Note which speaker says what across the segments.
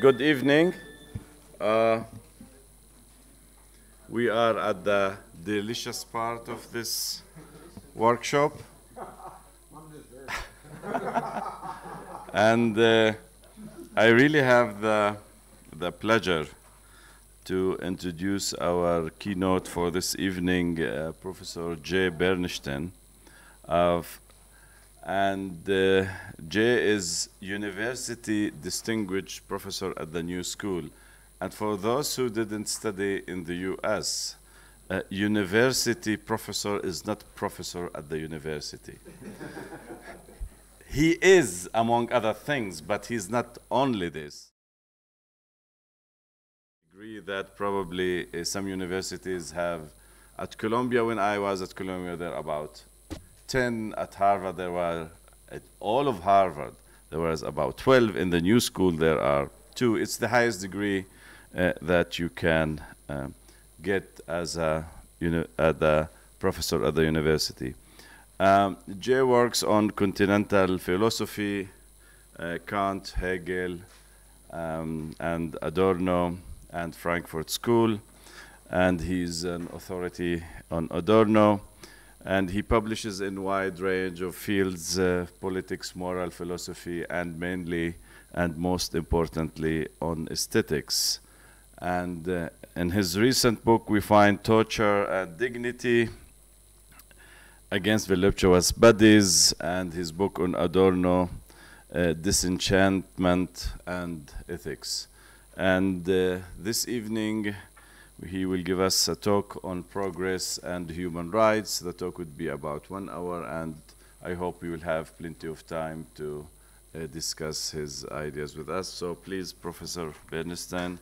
Speaker 1: Good evening. We are at the delicious part of this workshop. And I really have the pleasure to introduce our keynote for this evening, Professor J. Bernstein. Jay is University Distinguished Professor at the New School. And for those who didn't study in the US, university professor is not professor at the university. He is, among other things, but he's not only this. I agree that probably some universities have, at Columbia, when I was at Columbia, there are about 10. At Harvard, there were, at all of Harvard, there was about 12. In the New School, there are 2. It's the highest degree that you can get as a professor at the university. Jay works on continental philosophy, Kant, Hegel, and Adorno, and Frankfurt School, and he's an authority on Adorno. And he publishes in a wide range of fields, politics, moral philosophy, and mainly, and most importantly, on aesthetics. And in his recent book, we find Torture and Dignity Against Voluptuous Bodies, and his book on Adorno, Disenchantment and Ethics. And this evening, he will give us a talk on progress and human rights. The talk would be about 1 hour, and I hope we will have plenty of time to discuss his ideas with us. So please, Professor Bernstein.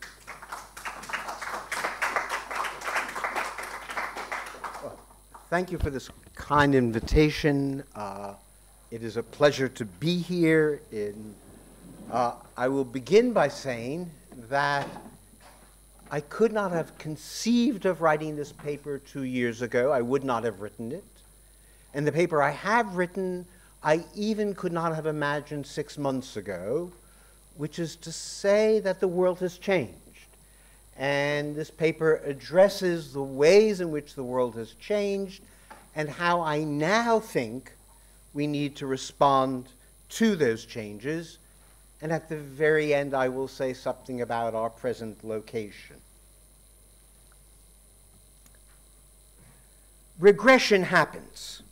Speaker 2: Well, thank you for this kind invitation. It is a pleasure to be here. I will begin by saying that I could not have conceived of writing this paper 2 years ago. I would not have written it. And the paper I have written, I even could not have imagined 6 months ago, which is to say that the world has changed. And this paper addresses the ways in which the world has changed and how I now think we need to respond to those changes. And at the very end, I will say something about our present location. Regression happens.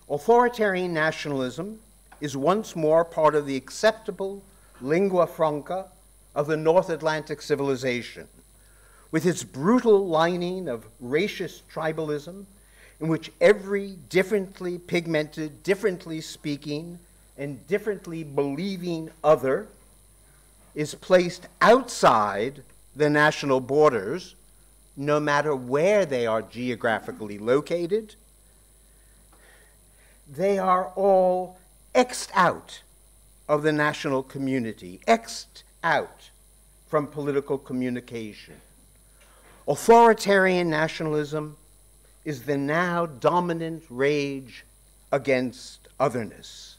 Speaker 2: Authoritarian nationalism is once more part of the acceptable lingua franca of the North Atlantic civilization, with its brutal lining of racist tribalism, in which every differently pigmented, differently speaking, and differently believing other is placed outside the national borders, no matter where they are geographically located. They are all X'd out of the national community, X'd out from political communication. Authoritarian nationalism is the now dominant rage against otherness,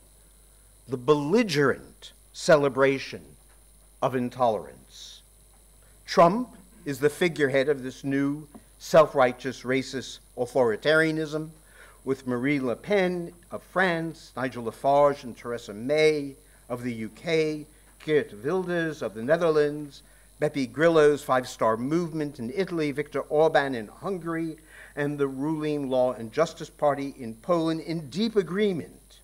Speaker 2: the belligerent celebration of intolerance. Trump is the figurehead of this new self-righteous racist authoritarianism, with Marine Le Pen of France, Nigel Farage and Theresa May of the UK, Geert Wilders of the Netherlands, Beppe Grillo's Five-Star Movement in Italy, Viktor Orban in Hungary, and the ruling Law and Justice Party in Poland in deep agreement,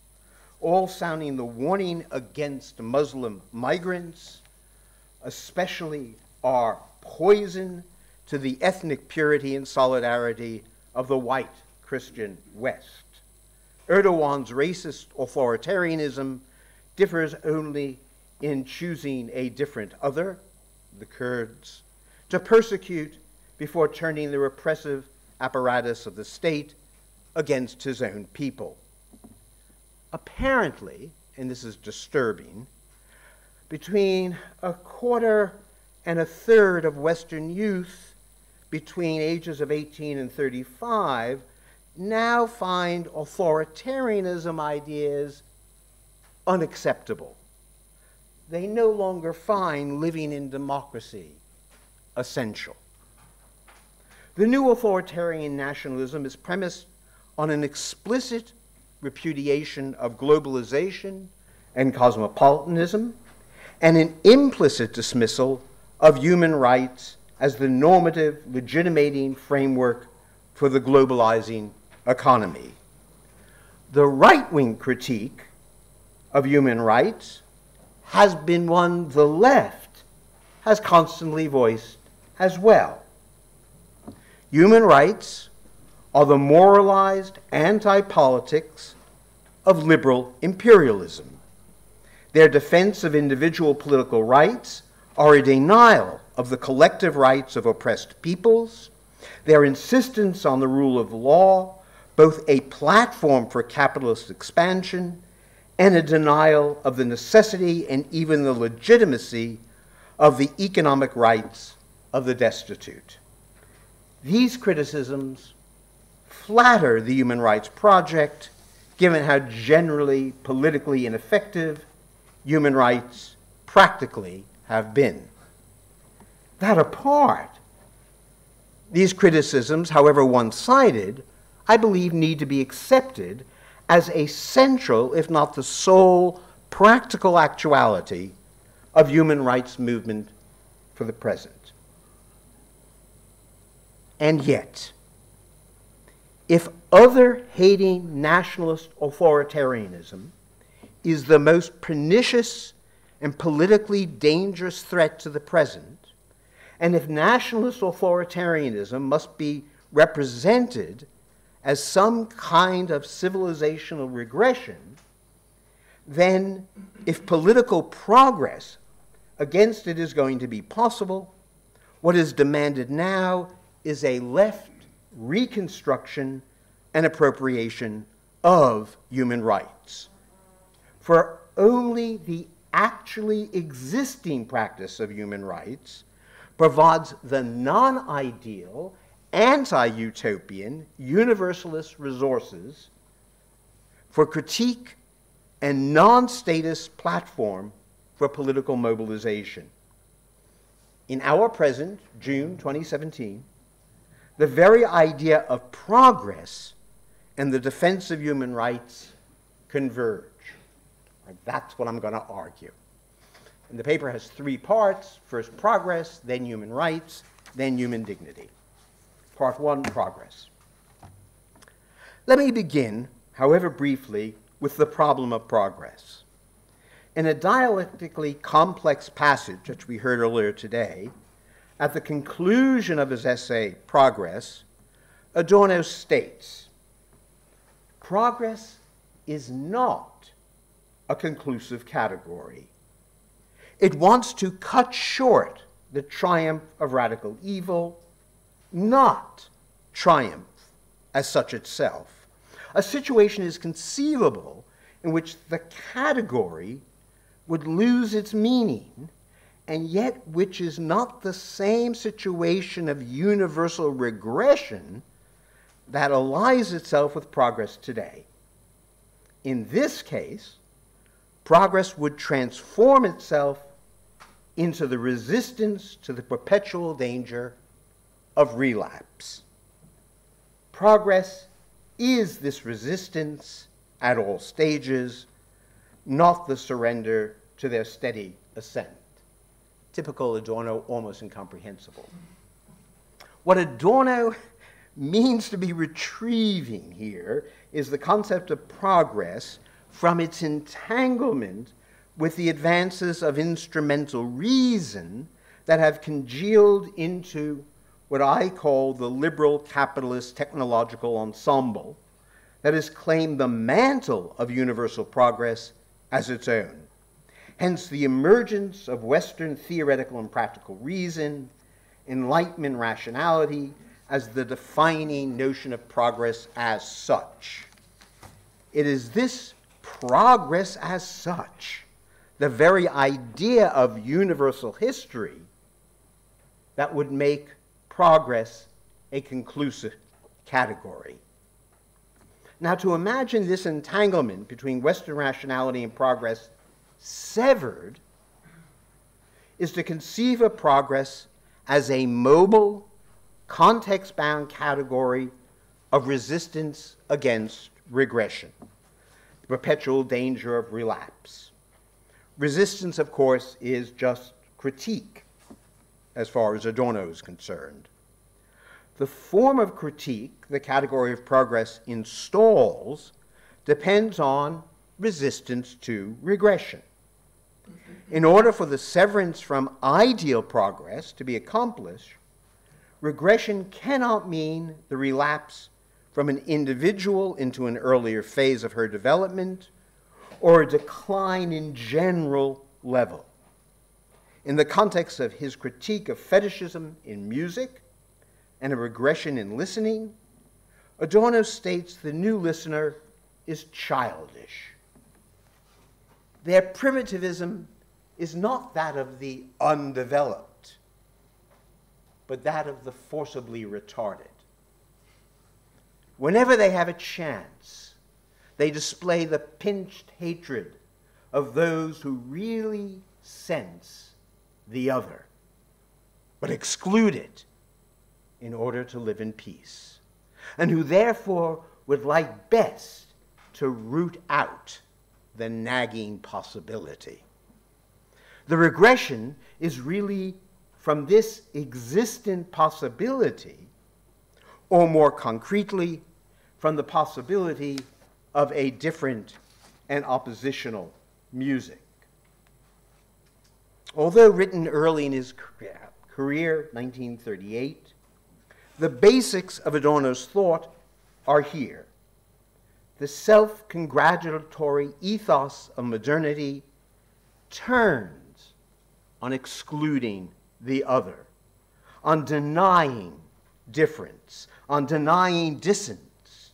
Speaker 2: all sounding the warning against Muslim migrants, especially our poison to the ethnic purity and solidarity of the white Christian West. Erdogan's racist authoritarianism differs only in choosing a different other, the Kurds, to persecute before turning the repressive apparatus of the state against his own people. Apparently, and this is disturbing, between a quarter and a third of Western youth between ages of 18 and 35 now find authoritarianism ideas unacceptable. they no longer find living in democracy essential. The new authoritarian nationalism is premised on an explicit repudiation of globalization and cosmopolitanism, and an implicit dismissal of human rights as the normative, legitimating framework for the globalizing economy. The right-wing critique of human rights has been one the left has constantly voiced as well. Human rights are the moralized anti-politics of liberal imperialism. Their defense of individual political rights are a denial of the collective rights of oppressed peoples, their insistence on the rule of law, both a platform for capitalist expansion and a denial of the necessity and even the legitimacy of the economic rights of the destitute. These criticisms flatter the human rights project, given how generally politically ineffective human rights practically have been. That apart, these criticisms, however one-sided, I believe need to be accepted as a central, if not the sole, practical actuality of human rights movement for the present. And yet, if other-hating nationalist authoritarianism is the most pernicious and politically dangerous threat to the present, and if nationalist authoritarianism must be represented as some kind of civilizational regression, then if political progress against it is going to be possible, what is demanded now is a left reconstruction and appropriation of human rights. For only the actually existing practice of human rights provides the non-ideal, anti-utopian, universalist resources for critique and non-status platform for political mobilization. In our present, June 2017, the very idea of progress and the defense of human rights converge. That's what I'm going to argue. And the paper has three parts: first progress, then human rights, then human dignity. Part one, progress. Let me begin, however briefly, with the problem of progress. In a dialectically complex passage, which we heard earlier today, at the conclusion of his essay, Progress, Adorno states, progress is not a conclusive category. It wants to cut short the triumph of radical evil, not triumph as such itself. A situation is conceivable in which the category would lose its meaning, and yet which is not the same situation of universal regression that allies itself with progress today. In this case, progress would transform itself into the resistance to the perpetual danger of relapse. Progress is this resistance at all stages, not the surrender to their steady ascent. Typical Adorno, almost incomprehensible. What Adorno means to be retrieving here is the concept of progress from its entanglement with the advances of instrumental reason that have congealed into what I call the liberal capitalist technological ensemble that has claimed the mantle of universal progress as its own. Hence the emergence of Western theoretical and practical reason, Enlightenment rationality as the defining notion of progress as such. It is this progress as such, the very idea of universal history, that would make progress a conclusive category. Now, to imagine this entanglement between Western rationality and progress severed is to conceive of progress as a mobile, context-bound category of resistance against regression, the perpetual danger of relapse. Resistance, of course, is just critique, as far as Adorno is concerned. The form of critique the category of progress installs depends on resistance to regression. In order for the severance from ideal progress to be accomplished, regression cannot mean the relapse from an individual into an earlier phase of her development or a decline in general level. In the context of his critique of fetishism in music and a regression in listening, Adorno states the new listener is childish. Their primitivism is not that of the undeveloped, but that of the forcibly retarded. Whenever they have a chance, they display the pinched hatred of those who really sense the other, but exclude it in order to live in peace, and who therefore would like best to root out the nagging possibility. The regression is really from this existent possibility, or more concretely, from the possibility of a different and oppositional music. Although written early in his career, 1938, the basics of Adorno's thought are here. The self-congratulatory ethos of modernity turns on excluding the other, on denying difference, on denying dissonance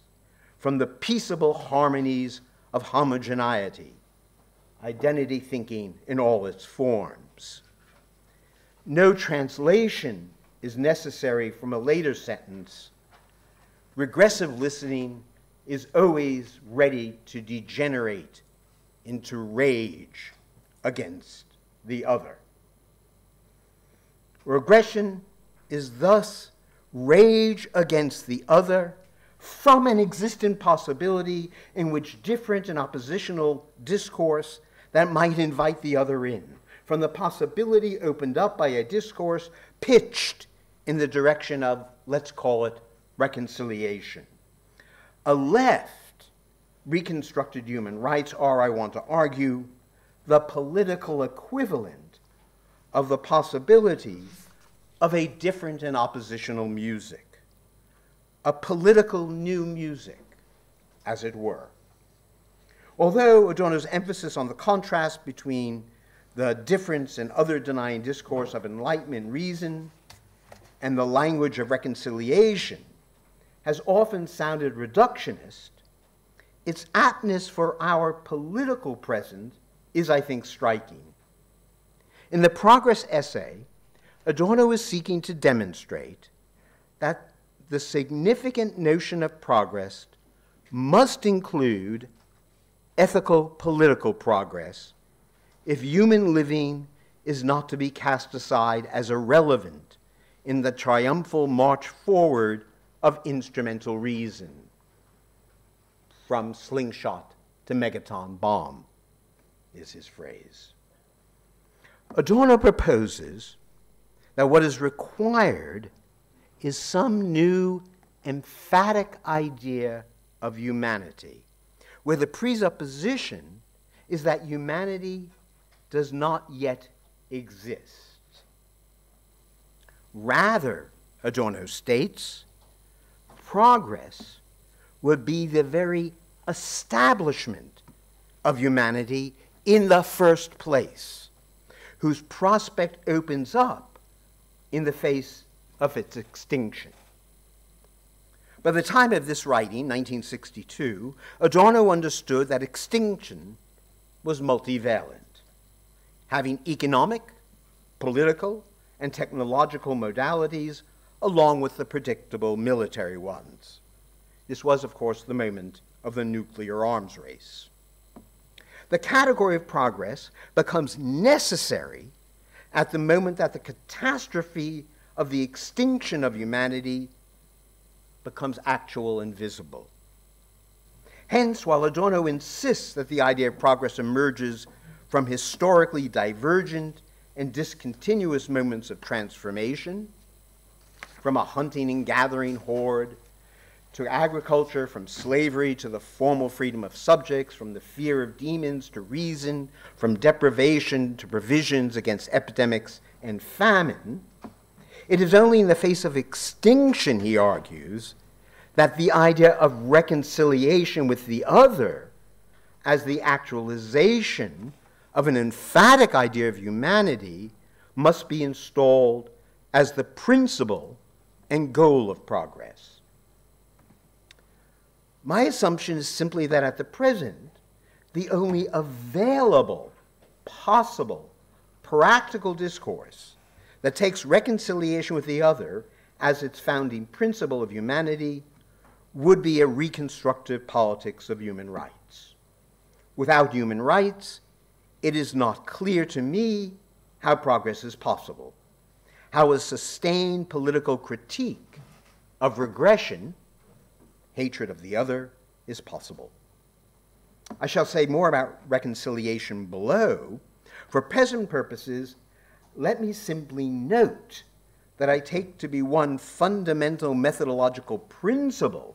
Speaker 2: from the peaceable harmonies of homogeneity, identity thinking in all its forms. No translation is necessary from a later sentence. Regressive listening is always ready to degenerate into rage against the other. Regression is thus rage against the other from an existent possibility in which different and oppositional discourse that might invite the other in, from the possibility opened up by a discourse pitched in the direction of, let's call it, reconciliation. A left reconstructed human rights are, I want to argue, the political equivalent of the possibility of a different and oppositional music, a political new music, as it were. Although Adorno's emphasis on the contrast between the difference and other denying discourse of enlightenment reason and the language of reconciliation has often sounded reductionist, its aptness for our political present is, I think, striking. In the Progress essay, Adorno is seeking to demonstrate that the significant notion of progress must include ethical political progress if human living is not to be cast aside as irrelevant in the triumphal march forward of instrumental reason, from slingshot to megaton bomb, is his phrase. Adorno proposes that what is required is some new emphatic idea of humanity, where the presupposition is that humanity does not yet exist. Rather, Adorno states, progress would be the very establishment of humanity in the first place, whose prospect opens up in the face of its extinction. By the time of this writing, 1962, Adorno understood that extinction was multivalent, having economic, political, and technological modalities along with the predictable military ones. This was, of course, the moment of the nuclear arms race. The category of progress becomes necessary at the moment that the catastrophe of the extinction of humanity becomes actual and visible. Hence, while Adorno insists that the idea of progress emerges from historically divergent and discontinuous moments of transformation, from a hunting and gathering horde to agriculture, from slavery to the formal freedom of subjects, from the fear of demons to reason, from deprivation to provisions against epidemics and famine, it is only in the face of extinction, he argues, that the idea of reconciliation with the other as the actualization of an emphatic idea of humanity must be installed as the principle and goal of progress. My assumption is simply that at the present, the only available, possible, practical discourse that takes reconciliation with the other as its founding principle of humanity would be a reconstructive politics of human rights. Without human rights, it is not clear to me how progress is possible, how a sustained political critique of regression, hatred of the other, is possible. I shall say more about reconciliation below. For present purposes, let me simply note that I take to be one fundamental methodological principle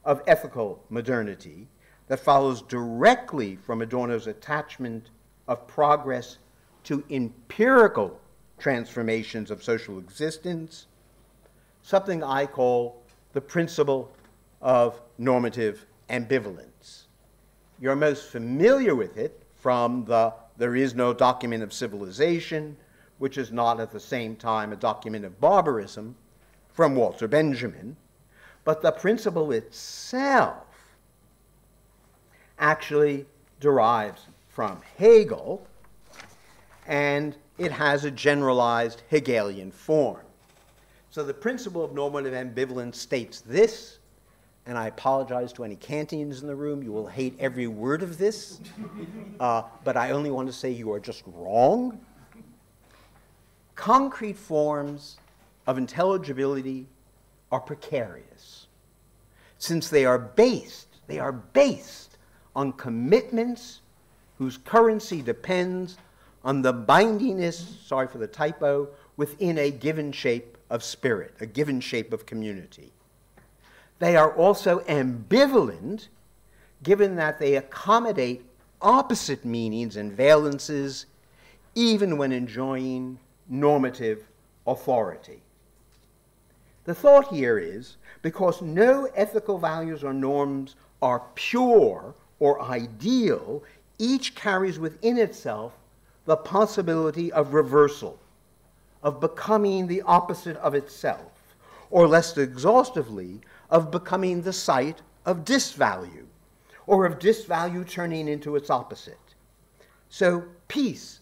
Speaker 2: of ethical modernity that follows directly from Adorno's attachment of progress to empirical transformations of social existence, something I call the principle of normative ambivalence. You're most familiar with it from the "there is no document of civilization," which is not at the same time a document of barbarism, from Walter Benjamin. But the principle itself actually derives from Hegel, and it has a generalized Hegelian form. So the principle of normative ambivalence states this, and I apologize to any Kantians in the room. You will hate every word of this, but I only want to say you are just wrong. Concrete forms of intelligibility are precarious, since they are based on commitments whose currency depends on the bindingness, sorry for the typo, within a given shape of spirit, a given shape of community. They are also ambivalent, given that they accommodate opposite meanings and valences, even when enjoying normative authority. The thought here is, because no ethical values or norms are pure or ideal, each carries within itself the possibility of reversal, of becoming the opposite of itself, or less exhaustively, of becoming the site of disvalue, or of disvalue turning into its opposite. So peace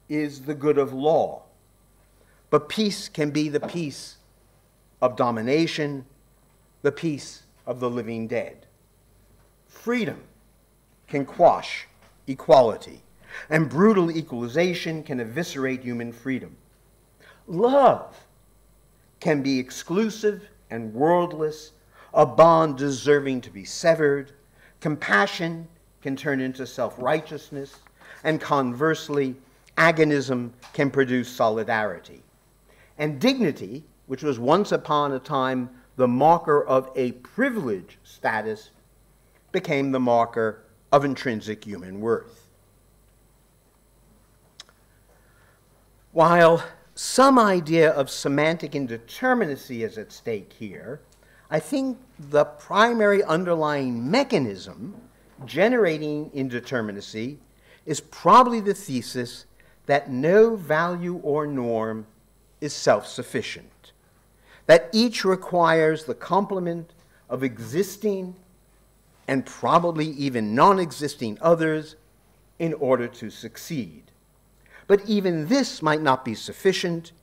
Speaker 2: is the good of law, but peace can be the peace of domination, the peace of the living dead. Freedom can quash equality, and brutal equalization can eviscerate human freedom. Love can be exclusive and worldless, a bond deserving to be severed. Compassion can turn into self-righteousness, and conversely, agonism can produce solidarity. And dignity, which was once upon a time the marker of a privileged status, became the marker of intrinsic human worth. While some idea of semantic indeterminacy is at stake here, I think the primary underlying mechanism generating indeterminacy is probably the thesis that no value or norm is self-sufficient, that each requires the complement of existing and probably even non-existing others in order to succeed. But even this might not be sufficient.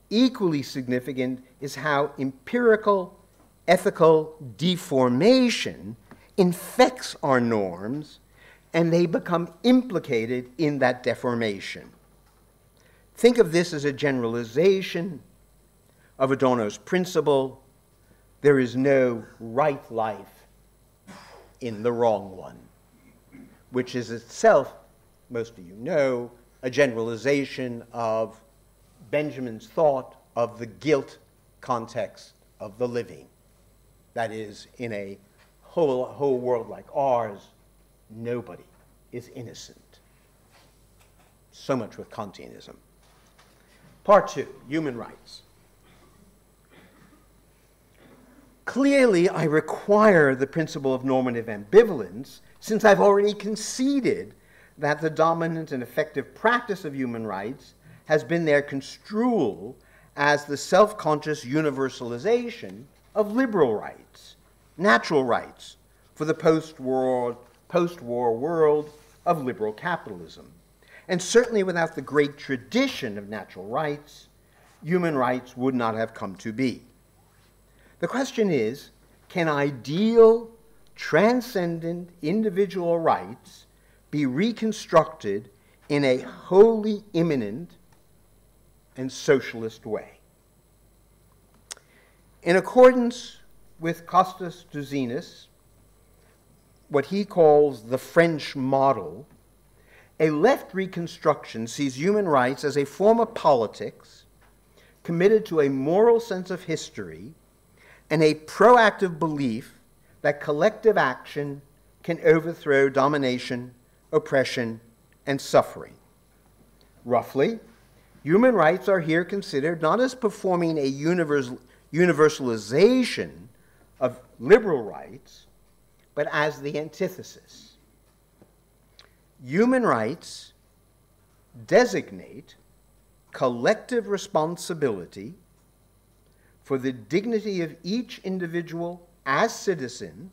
Speaker 2: Equally significant is how empirical ethical deformation infects our norms, and they become implicated in that deformation. Think of this as a generalization of Adorno's principle: there is no right life in the wrong one, which is itself, most of you know, a generalization of Benjamin's thought of the guilt context of the living. That is, in a whole world like ours, nobody is innocent. So much with Kantianism. Part 2, human rights. Clearly, I require the principle of normative ambivalence, since I've already conceded that the dominant and effective practice of human rights has been their construal as the self-conscious universalization of liberal rights, natural rights, for the post-war world of liberal capitalism. And certainly without the great tradition of natural rights, human rights would not have come to be. The question is, can ideal, transcendent individual rights be reconstructed in a wholly immanent and socialist way? In accordance with Costas Douzinas, what he calls the French model, a left reconstruction sees human rights as a form of politics committed to a moral sense of history and a proactive belief that collective action can overthrow domination, oppression, and suffering. Roughly, human rights are here considered not as performing a universalization of liberal rights, but as the antithesis. Human rights designate collective responsibility for the dignity of each individual as citizen,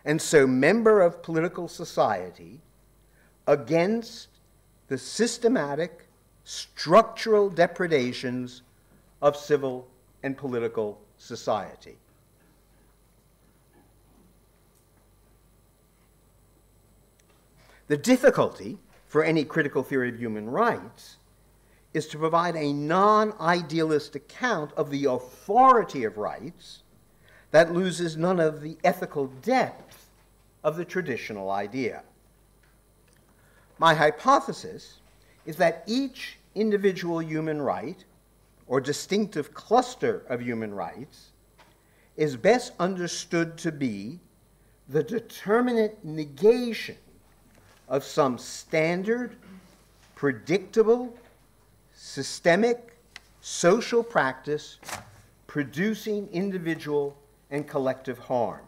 Speaker 2: and so member of political society, against the systematic, structural depredations of civil and political society. The difficulty for any critical theory of human rights is to provide a non-idealist account of the authority of rights that loses none of the ethical depth of the traditional idea. My hypothesis is that each individual human right, or distinctive cluster of human rights, is best understood to be the determinate negation of some standard, predictable, systemic, social practice producing individual and collective harm.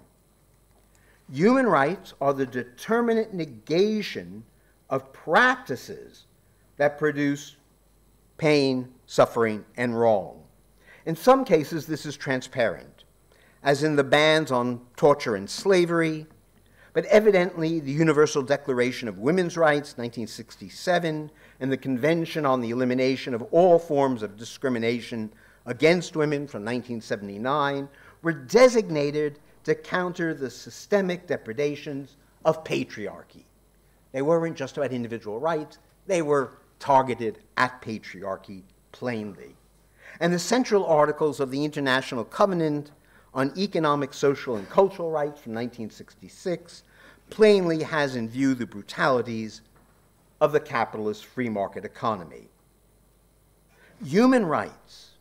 Speaker 2: Human rights are the determinate negation of practices that produce pain, suffering, and wrong. In some cases, this is transparent, as in the bans on torture and slavery, but evidently the Universal Declaration of Women's Rights, 1967, and the Convention on the Elimination of All Forms of Discrimination Against Women from 1979 were designated to counter the systemic depredations of patriarchy. They weren't just about individual rights, they were targeted at patriarchy plainly. And the central articles of the International Covenant on Economic, Social, and Cultural Rights from 1966 plainly has in view the brutalities of the capitalist free market economy. Human rights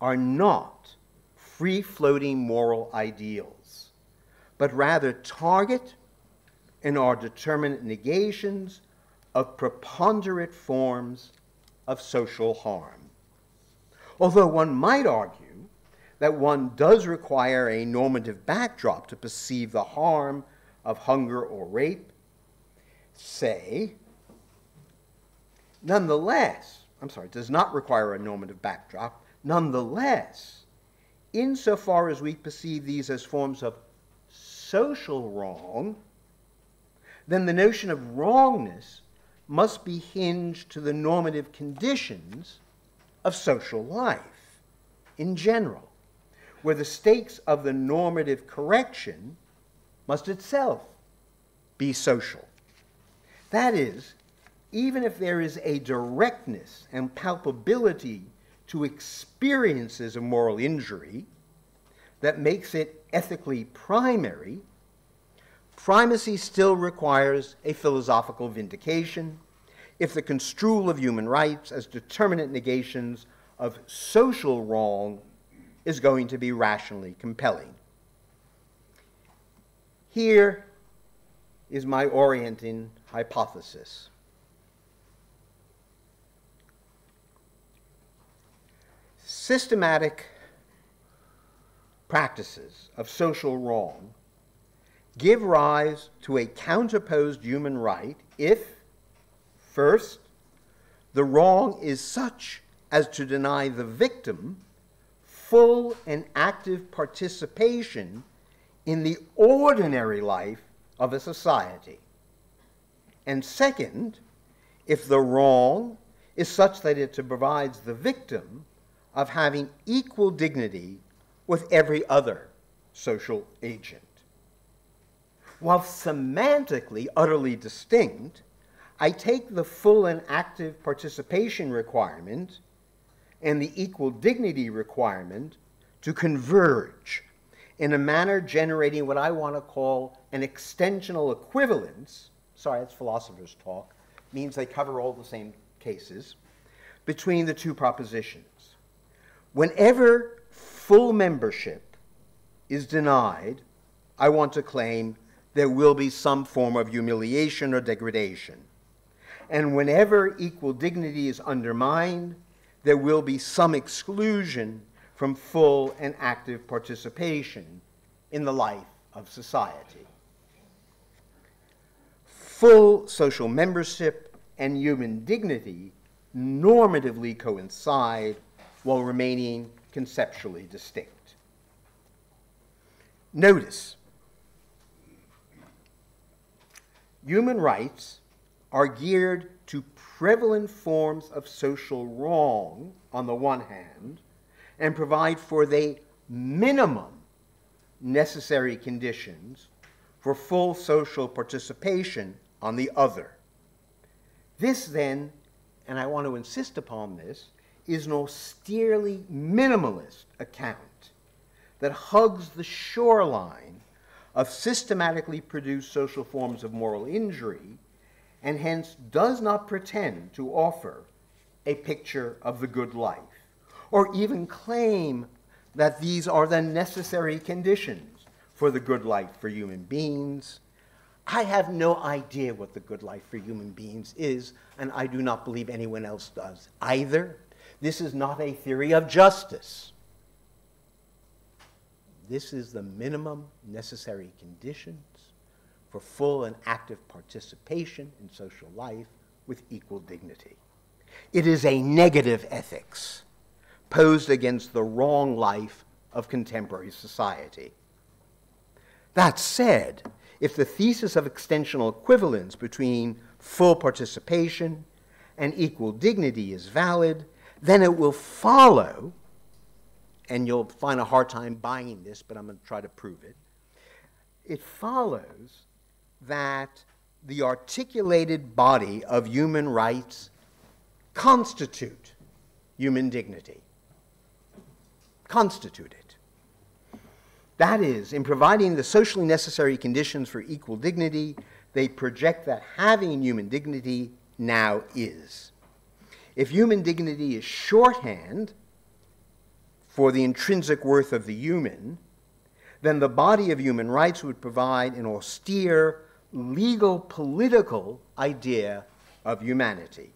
Speaker 2: are not free-floating moral ideals, but rather target and are determinate negations of preponderant forms of social harm. Although one might argue that one does require a normative backdrop to perceive the harm of hunger or rape, say, does not require a normative backdrop, nonetheless, insofar as we perceive these as forms of social wrong, then the notion of wrongness must be hinged to the normative conditions of social life in general, where the stakes of the normative correction must itself be social. That is, even if there is a directness and palpability to experiences of moral injury that makes it ethically primary, primacy still requires a philosophical vindication if the construal of human rights as determinate negations of social wrong is going to be rationally compelling. Here is my orienting hypothesis. Systematic practices of social wrong give rise to a counterposed human right if, first, the wrong is such as to deny the victim full and active participation in the ordinary life of a society. And second, if the wrong is such that it provides the victim of having equal dignity with every other social agent. While semantically utterly distinct, I take the full and active participation requirement and the equal dignity requirement to converge in a manner generating what I want to call an extensional equivalence, sorry, that's philosopher's talk, means they cover all the same cases, between the two propositions. Whenever full membership is denied, I want to claim there will be some form of humiliation or degradation. And whenever equal dignity is undermined, there will be some exclusion from full and active participation in the life of society. Full social membership and human dignity normatively coincide while remaining conceptually distinct. Notice, human rights are geared to prevalent forms of social wrong on the one hand, and provide for the minimum necessary conditions for full social participation on the other. This then, and I want to insist upon this, is an austerely minimalist account that hugs the shoreline of systematically produced social forms of moral injury, and hence does not pretend to offer a picture of the good life, or even claim that these are the necessary conditions for the good life for human beings. I have no idea what the good life for human beings is, and I do not believe anyone else does either. This is not a theory of justice. This is the minimum necessary conditions for full and active participation in social life with equal dignity. It is a negative ethics posed against the wrong life of contemporary society. That said, if the thesis of extensional equivalence between full participation and equal dignity is valid, then it will follow, and you'll find a hard time buying this, but I'm going to try to prove it. It follows that the articulated body of human rights constitute human dignity. Constitute it. That is, in providing the socially necessary conditions for equal dignity, they project that having human dignity now is. If human dignity is shorthand for the intrinsic worth of the human, then the body of human rights would provide an austere, legal, political idea of humanity.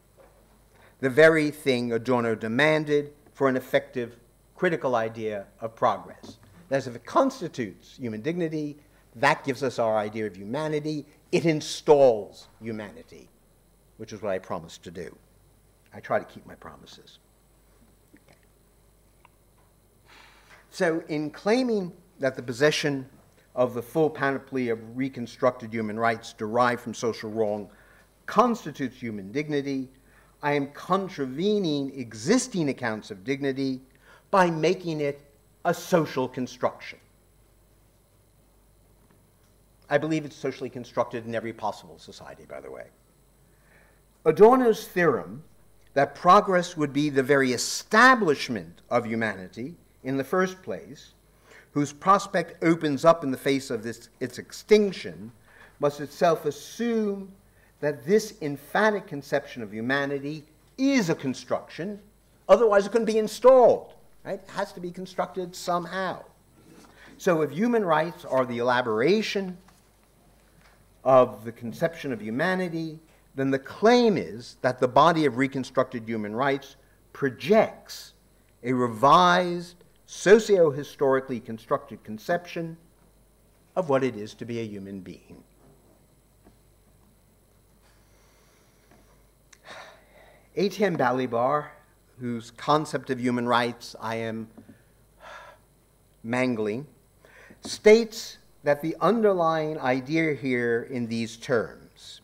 Speaker 2: The very thing Adorno demanded for an effective critical idea of progress. That is, if it constitutes human dignity, that gives us our idea of humanity. It installs humanity, which is what I promised to do. I try to keep my promises. Okay. So in claiming that the possession of the full panoply of reconstructed human rights derived from social wrong constitutes human dignity, I am contravening existing accounts of dignity by making it a social construction. I believe it's socially constructed in every possible society, by the way. Adorno's theorem that progress would be the very establishment of humanity in the first place, whose prospect opens up in the face of its extinction, must itself assume that this emphatic conception of humanity is a construction, otherwise it couldn't be installed, right? It has to be constructed somehow. So if human rights are the elaboration of the conception of humanity, then the claim is that the body of reconstructed human rights projects a revised, socio-historically constructed conception of what it is to be a human being. Étienne Balibar, whose concept of human rights I am mangling, states that the underlying idea here in these terms: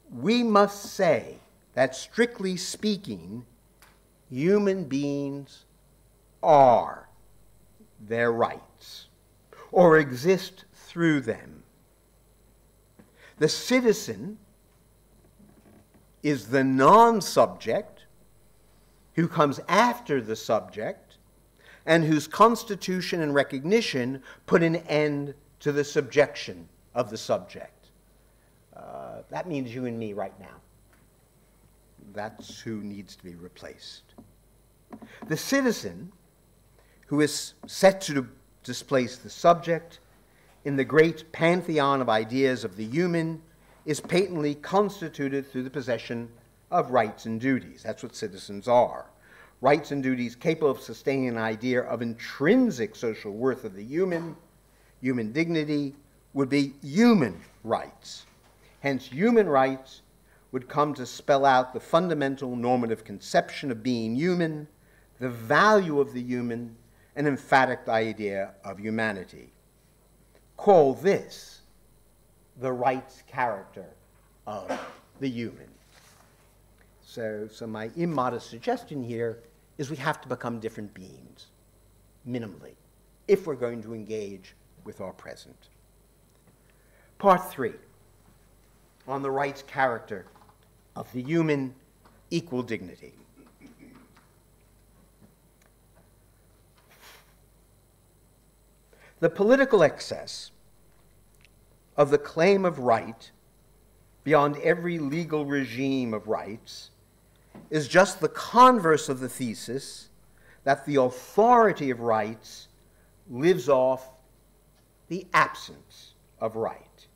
Speaker 2: we must say that, strictly speaking, human beings are their rights, or exist through them. The citizen is the non-subject who comes after the subject and whose constitution and recognition put an end to the subjection of the subject. That means you and me right now. That's who needs to be replaced. The citizen, who is set to displace the subject in the great pantheon of ideas of the human, is patently constituted through the possession of rights and duties. That's what citizens are. Rights and duties capable of sustaining an idea of intrinsic social worth of the human dignity, would be human rights. Hence, human rights would come to spell out the fundamental normative conception of being human, the value of the human, an emphatic idea of humanity. Call this the rights character of the human. So my immodest suggestion here is we have to become different beings, minimally, if we're going to engage with our present. Part 3, on the rights character of the human, equal dignity. The political excess of the claim of right beyond every legal regime of rights is just the converse of the thesis that the authority of rights lives off the absence of right,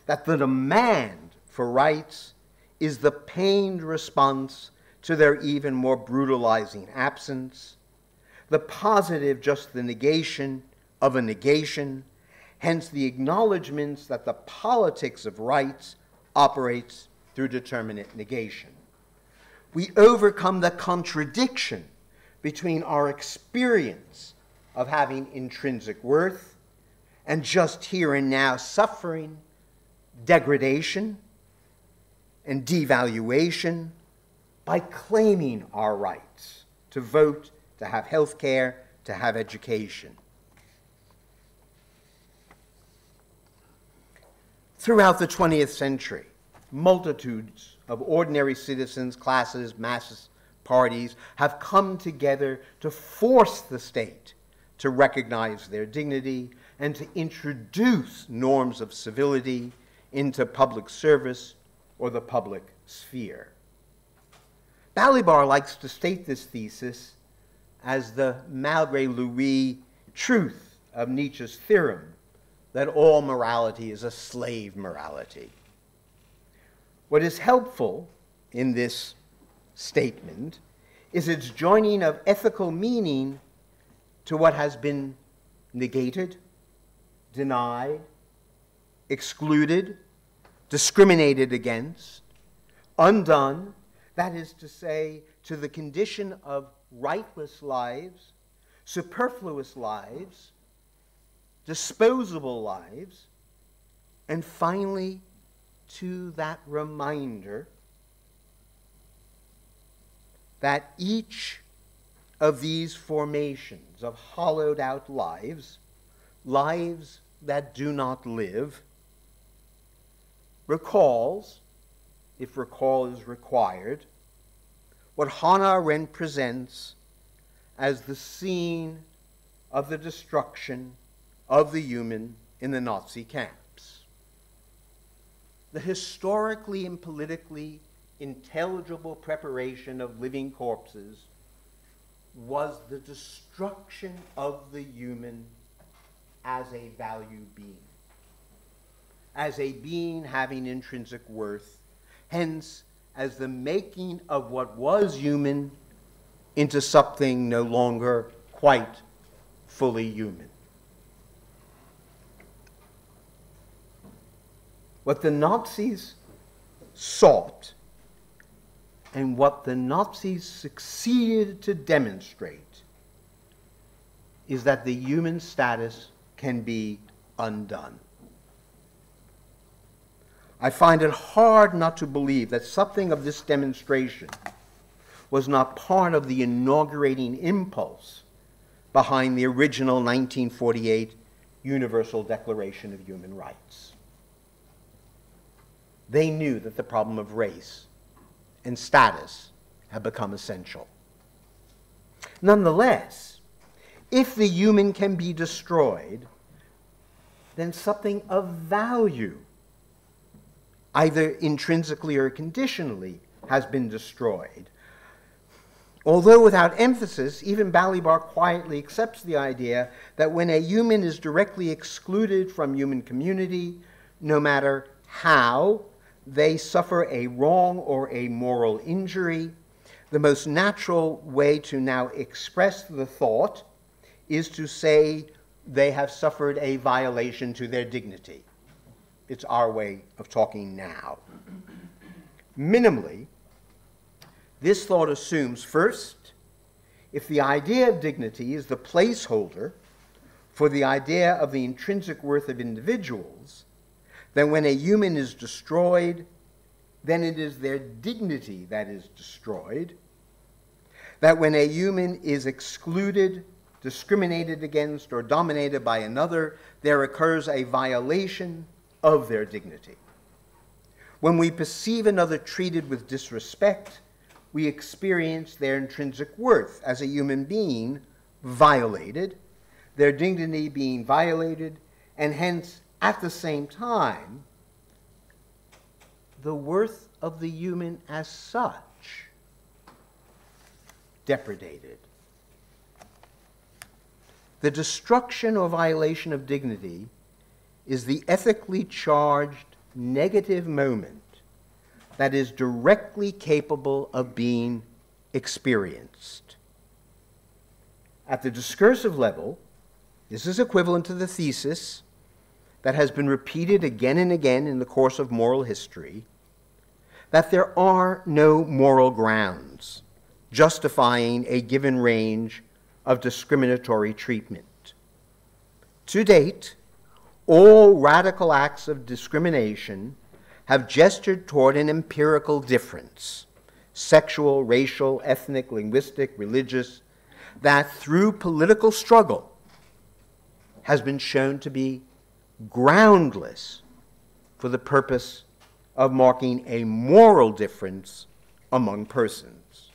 Speaker 2: that the demand for rights is the pained response to their even more brutalizing absence, the positive just the negation of a negation, hence the acknowledgments that the politics of rights operates through determinate negation. We overcome the contradiction between our experience of having intrinsic worth and just here and now suffering, degradation, and devaluation by claiming our rights to vote, to have health care, to have education. Throughout the 20th century, multitudes of ordinary citizens, classes, masses, parties have come together to force the state to recognize their dignity and to introduce norms of civility into public service or the public sphere. Balibar likes to state this thesis as the malgré lui truth of Nietzsche's theorem that all morality is a slave morality. What is helpful in this statement is its joining of ethical meaning to what has been negated, denied, excluded, discriminated against, undone, that is to say, to the condition of rightless lives, superfluous lives, disposable lives, and finally to that reminder that each of these formations of hollowed out lives, lives that do not live, recalls if recall is required, what Hannah Arendt presents as the scene of the destruction of the human in the Nazi camps. The historically and politically intelligible preparation of living corpses was the destruction of the human as a value being, as a being having intrinsic worth, hence as the making of what was human into something no longer quite fully human. What the Nazis sought and what the Nazis succeeded to demonstrate is that the human status can be undone. I find it hard not to believe that something of this demonstration was not part of the inaugurating impulse behind the original 1948 Universal Declaration of Human Rights. They knew that the problem of race and status had become essential. Nonetheless, if the human can be destroyed, then something of value, either intrinsically or conditionally, has been destroyed. Although without emphasis, even Balibar quietly accepts the idea that when a human is directly excluded from human community, no matter how, they suffer a wrong or a moral injury, the most natural way to now express the thought is to say they have suffered a violation to their dignity. It's our way of talking now. Minimally, this thought assumes, first, if the idea of dignity is the placeholder for the idea of the intrinsic worth of individuals, then when a human is destroyed, then it is their dignity that is destroyed. That when a human is excluded, discriminated against, or dominated by another, there occurs a violation of their dignity. When we perceive another treated with disrespect, we experience their intrinsic worth as a human being violated, their dignity being violated, and hence, at the same time, the worth of the human as such depredated. The destruction or violation of dignity is the ethically charged negative moment that is directly capable of being experienced. At the discursive level, this is equivalent to the thesis that has been repeated again and again in the course of moral history, that there are no moral grounds justifying a given range of discriminatory treatment. To date, all radical acts of discrimination have gestured toward an empirical difference, sexual, racial, ethnic, linguistic, religious, that through political struggle has been shown to be groundless for the purpose of marking a moral difference among persons.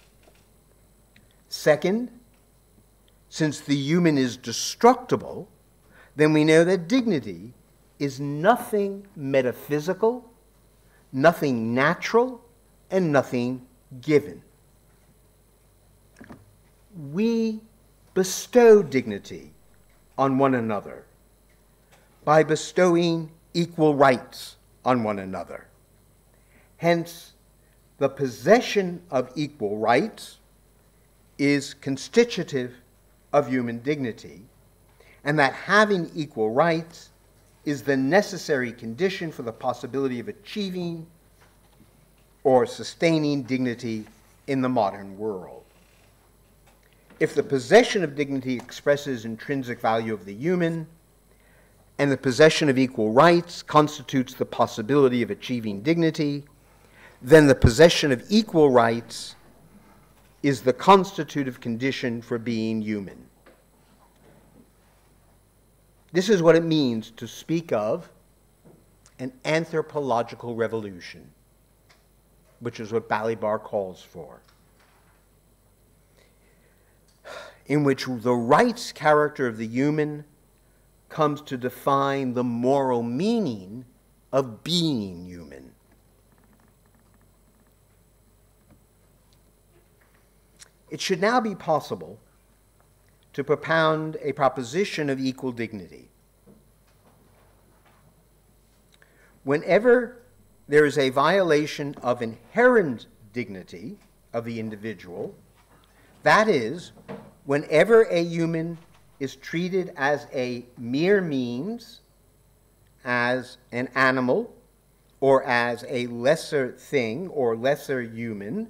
Speaker 2: Second, since the human is destructible, then we know that dignity is nothing metaphysical, nothing natural, and nothing given. We bestow dignity on one another by bestowing equal rights on one another. Hence, the possession of equal rights is constitutive of human dignity, and that having equal rights is the necessary condition for the possibility of achieving or sustaining dignity in the modern world. If the possession of dignity expresses intrinsic value of the human, and the possession of equal rights constitutes the possibility of achieving dignity, then the possession of equal rights is the constitutive condition for being human. This is what it means to speak of an anthropological revolution. which is what Balibar calls for, in which the rights character of the human comes to define the moral meaning of being human. It should now be possible to propound a proposition of equal dignity. Whenever there is a violation of inherent dignity of the individual, that is, whenever a human is treated as a mere means, as an animal, or as a lesser thing or lesser human,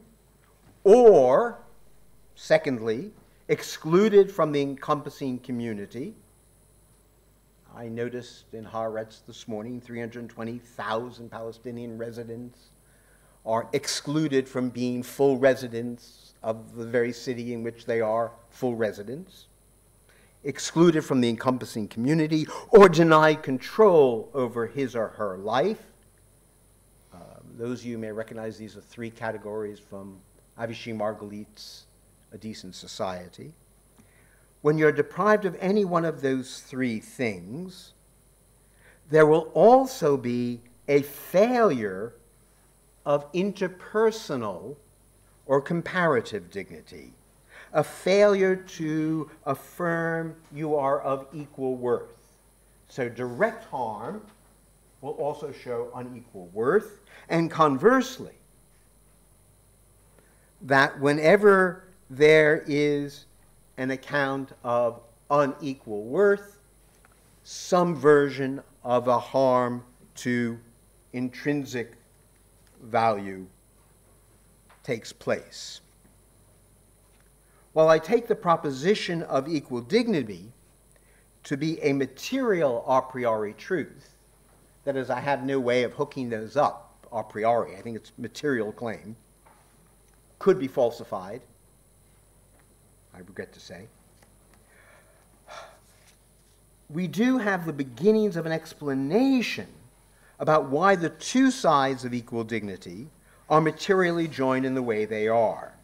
Speaker 2: or, secondly, excluded from the encompassing community. I noticed in Haaretz this morning 320,000 Palestinian residents are excluded from being full residents of the very city in which they are full residents, excluded from the encompassing community, or denied control over his or her life. Those of you may recognize these are three categories from Avishai Margolit's A Decent Society. When you're deprived of any one of those three things, there will also be a failure of interpersonal or comparative dignity, a failure to affirm you are of equal worth. So direct harm will also show unequal worth, and conversely, that whenever there is an account of unequal worth, some version of a harm to intrinsic value takes place. While I take the proposition of equal dignity to be a material a priori truth, that is, I have no way of hooking those up a priori, I think it's material claim, could be falsified, I regret to say, we do have the beginnings of an explanation about why the two sides of equal dignity are materially joined in the way they are.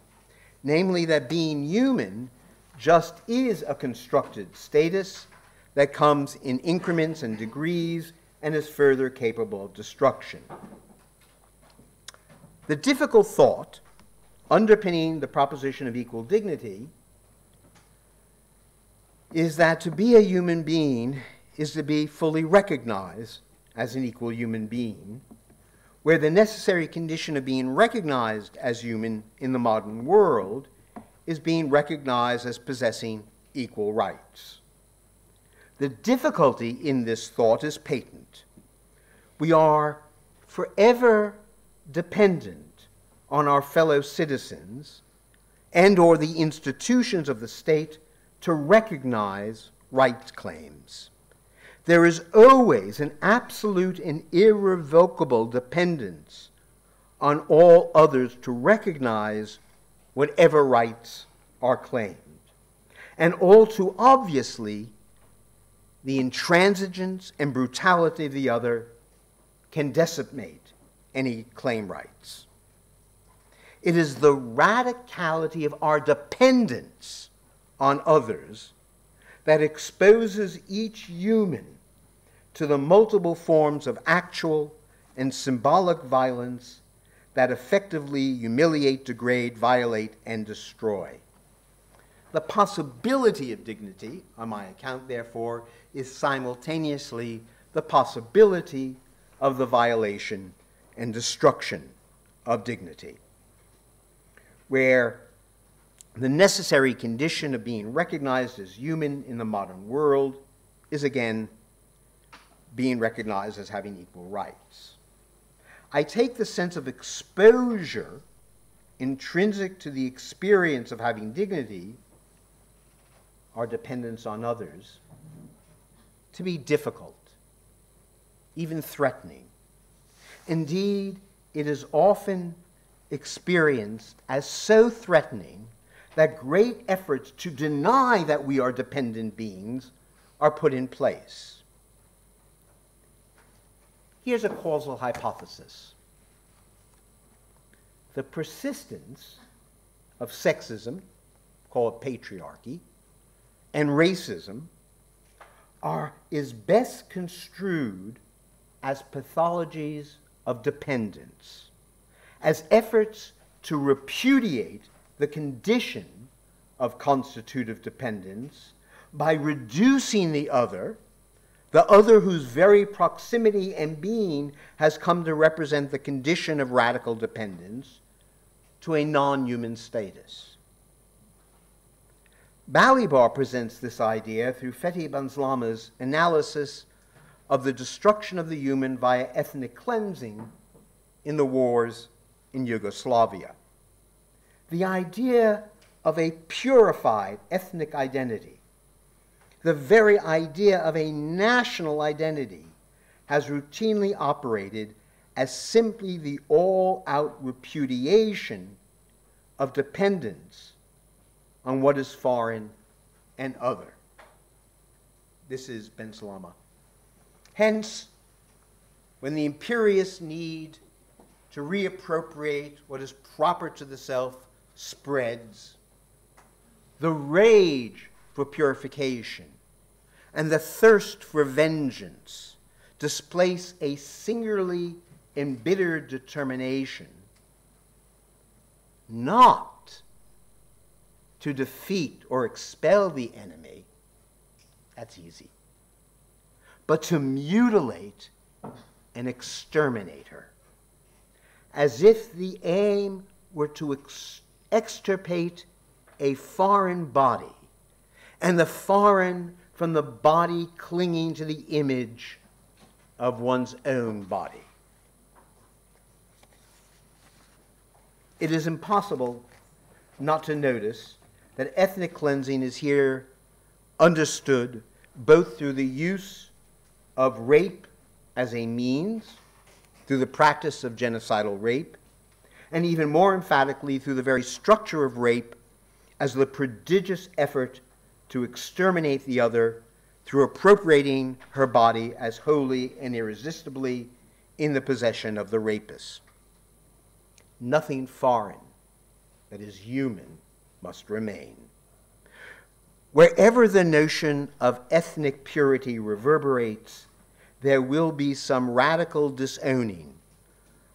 Speaker 2: Namely, that being human just is a constructed status that comes in increments and degrees and is further capable of destruction. The difficult thought underpinning the proposition of equal dignity is that to be a human being is to be fully recognized as an equal human being, where the necessary condition of being recognized as human in the modern world is being recognized as possessing equal rights. The difficulty in this thought is patent. We are forever dependent on our fellow citizens and or the institutions of the state to recognize rights claims. There is always an absolute and irrevocable dependence on all others to recognize whatever rights are claimed. And all too obviously, the intransigence and brutality of the other can decimate any claim rights. It is the radicality of our dependence on others that exposes each human to the multiple forms of actual and symbolic violence that effectively humiliate, degrade, violate, and destroy. The possibility of dignity, on my account, therefore, is simultaneously the possibility of the violation and destruction of dignity, where the necessary condition of being recognized as human in the modern world is again being recognized as having equal rights. I take the sense of exposure intrinsic to the experience of having dignity, our dependence on others, to be difficult, even threatening. Indeed, it is often experienced as so threatening that great efforts to deny that we are dependent beings are put in place. Here's a causal hypothesis. the persistence of sexism, call it patriarchy, and racism is best construed as pathologies of dependence, as efforts to repudiate the condition of constitutive dependence by reducing the other whose very proximity and being has come to represent the condition of radical dependence, to a non-human status. Balibar presents this idea through Fethi Benslama's analysis of the destruction of the human via ethnic cleansing in the wars in Yugoslavia. The idea of a purified ethnic identity, the very idea of a national identity, has routinely operated as simply the all-out repudiation of dependence on what is foreign and other. This is Benslama. Hence, when the imperious need to reappropriate what is proper to the self spreads, the rage for purification and the thirst for vengeance displace a singularly embittered determination not to defeat or expel the enemy, that's easy, but to mutilate and exterminate her, as if the aim were to extirpate a foreign body, and the foreign from the body clinging to the image of one's own body. It is impossible not to notice that ethnic cleansing is here understood both through the use of rape as a means, through the practice of genocidal rape, and even more emphatically through the very structure of rape as the prodigious effort to exterminate the other through appropriating her body as wholly and irresistibly in the possession of the rapist. Nothing foreign that is human must remain. Wherever the notion of ethnic purity reverberates, there will be some radical disowning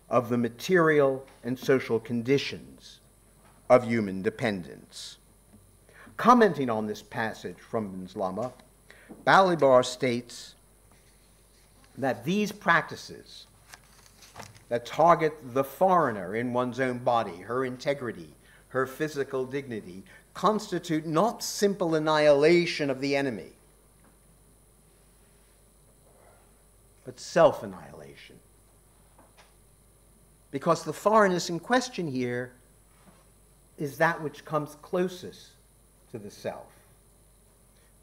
Speaker 2: of the material and social conditions of human dependence. Commenting on this passage from Benslama, Balibar states that these practices that target the foreigner in one's own body, her integrity, her physical dignity, constitute not simple annihilation of the enemy, but self-annihilation. Because the foreignness in question here is that which comes closest to the self,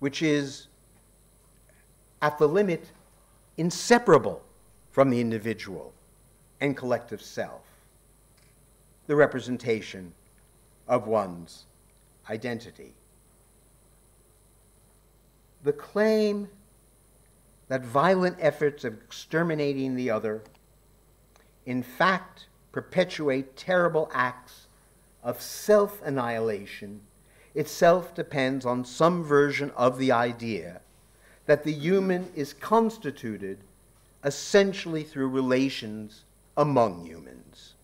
Speaker 2: which is at the limit inseparable from the individual and collective self, the representation of one's identity. The claim that violent efforts of exterminating the other in fact perpetuate terrible acts of self-annihilation itself depends on some version of the idea that the human is constituted essentially through relations among humans.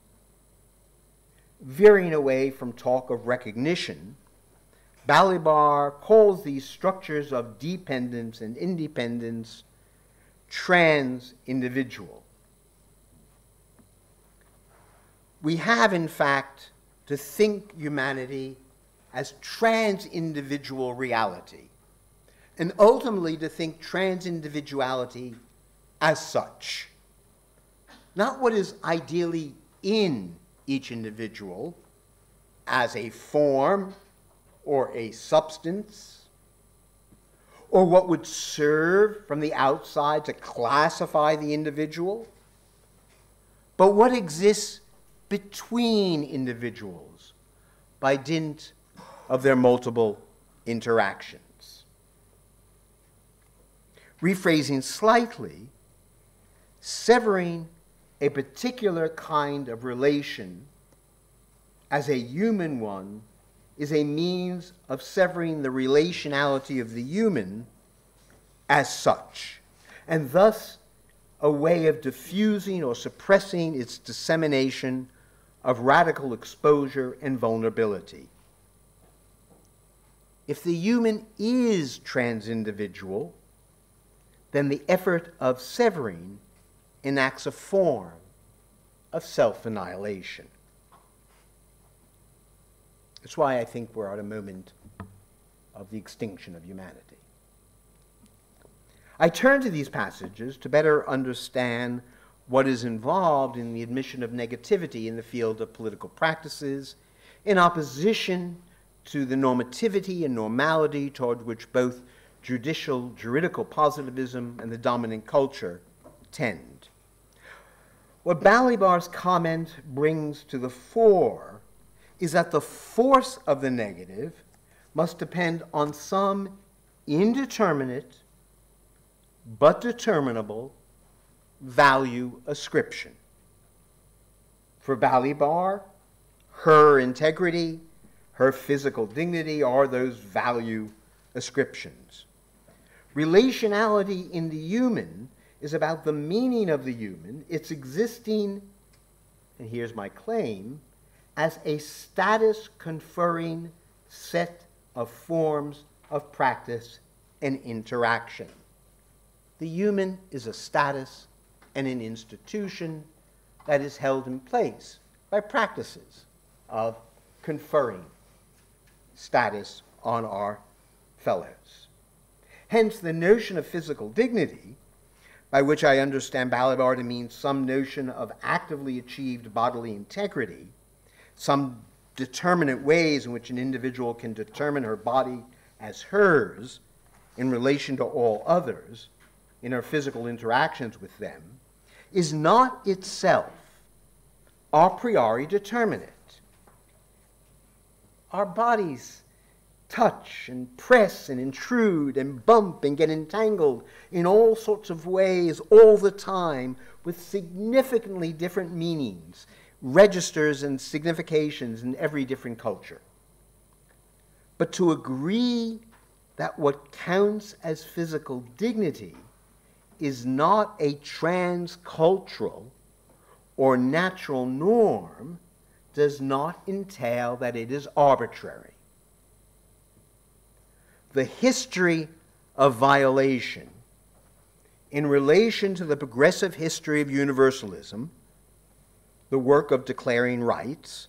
Speaker 2: Veering away from talk of recognition, Balibar calls these structures of dependence and independence trans-individual. We have, in fact, to think humanity as trans-individual reality, and ultimately to think trans-individuality as such. Not what is ideally in each individual as a form or a substance, or what would serve from the outside to classify the individual, but what exists between individuals by dint of their multiple interactions. Rephrasing slightly, severing a particular kind of relation as a human one is a means of severing the relationality of the human as such, and thus a way of diffusing or suppressing its dissemination of radical exposure and vulnerability. If the human is trans-individual, then the effort of severing enacts a form of self-annihilation. That's why I think we're at a moment of the extinction of humanity. I turn to these passages to better understand what is involved in the admission of negativity in the field of political practices, in opposition to the normativity and normality toward which both juridical positivism and the dominant culture tend. What Balibar's comment brings to the fore is that the force of the negative must depend on some indeterminate but determinable value ascription. For Balibar, her integrity, her physical dignity are those value ascriptions. Relationality in the human is about the meaning of the human, its existing, and here's my claim, as a status-conferring set of forms of practice and interaction. The human is a status and an institution that is held in place by practices of conferring status on our fellows. Hence, the notion of physical dignity, by which I understand Balibar to mean some notion of actively achieved bodily integrity, some determinate ways in which an individual can determine her body as hers in relation to all others, in her physical interactions with them, is not itself a priori determinate. Our bodies touch and press and intrude and bump and get entangled in all sorts of ways all the time with significantly different meanings, registers and significations in every different culture. But to agree that what counts as physical dignity is not a transcultural or natural norm does not entail that it is arbitrary. The history of violation in relation to the progressive history of universalism, the work of declaring rights,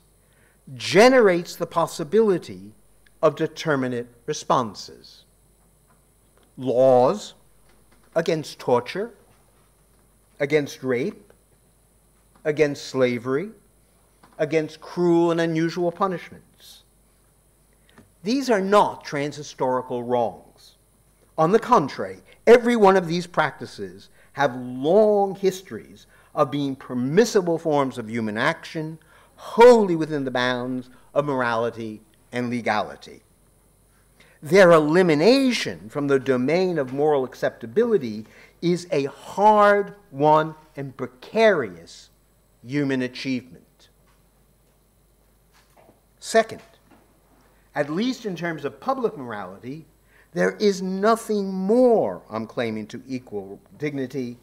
Speaker 2: generates the possibility of determinate responses. Laws against torture, against rape, against slavery, against cruel and unusual punishments. These are not transhistorical wrongs. On the contrary, every one of these practices have long histories of being permissible forms of human action, wholly within the bounds of morality and legality. Their elimination from the domain of moral acceptability is a hard-won and precarious human achievement. Second, at least in terms of public morality, there is nothing more, I'm claiming, to equal dignity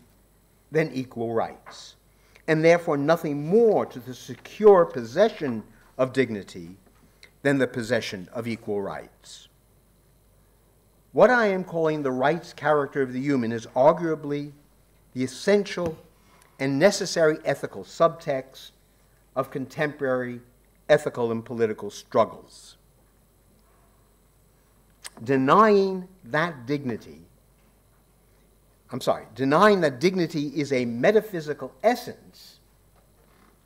Speaker 2: than equal rights, and therefore nothing more to the secure possession of dignity than the possession of equal rights. What I am calling the rights character of the human is arguably the essential and necessary ethical subtext of contemporary ethical and political struggles. Denying that dignity is a metaphysical essence,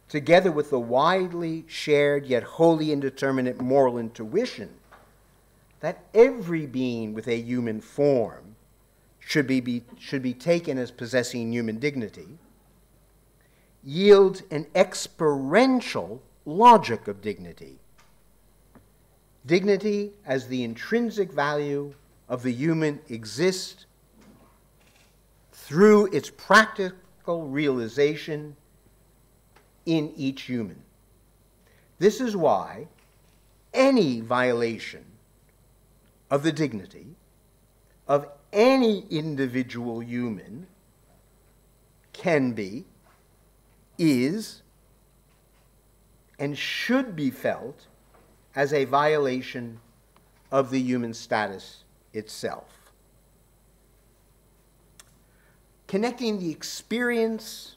Speaker 2: together with the widely shared yet wholly indeterminate moral intuition that every being with a human form should be taken as possessing human dignity, yields an experiential logic of dignity. Dignity as the intrinsic value of the human exists through its practical realization in each human. This is why any violation of the dignity of any individual human can be, is, and should be felt as a violation of the human status itself. Connecting the experience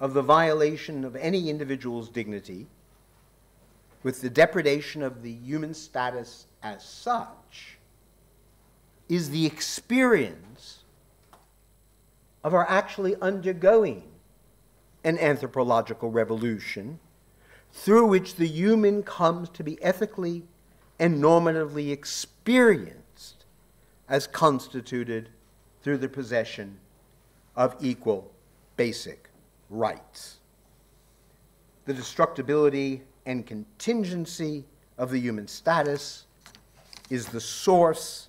Speaker 2: of the violation of any individual's dignity with the depredation of the human status as such is the experience of our actually undergoing an anthropological revolution through which the human comes to be ethically and normatively experienced as constituted through the possession of equal basic rights. The destructibility and contingency of the human status is the source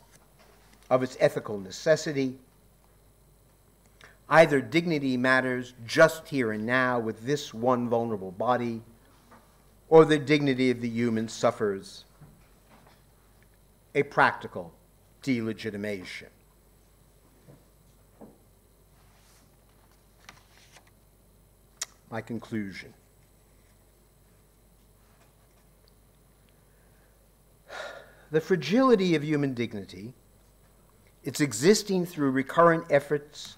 Speaker 2: of its ethical necessity. Either dignity matters just here and now with this one vulnerable body, or the dignity of the human suffers a practical delegitimation. My conclusion. The fragility of human dignity, its existing through recurrent efforts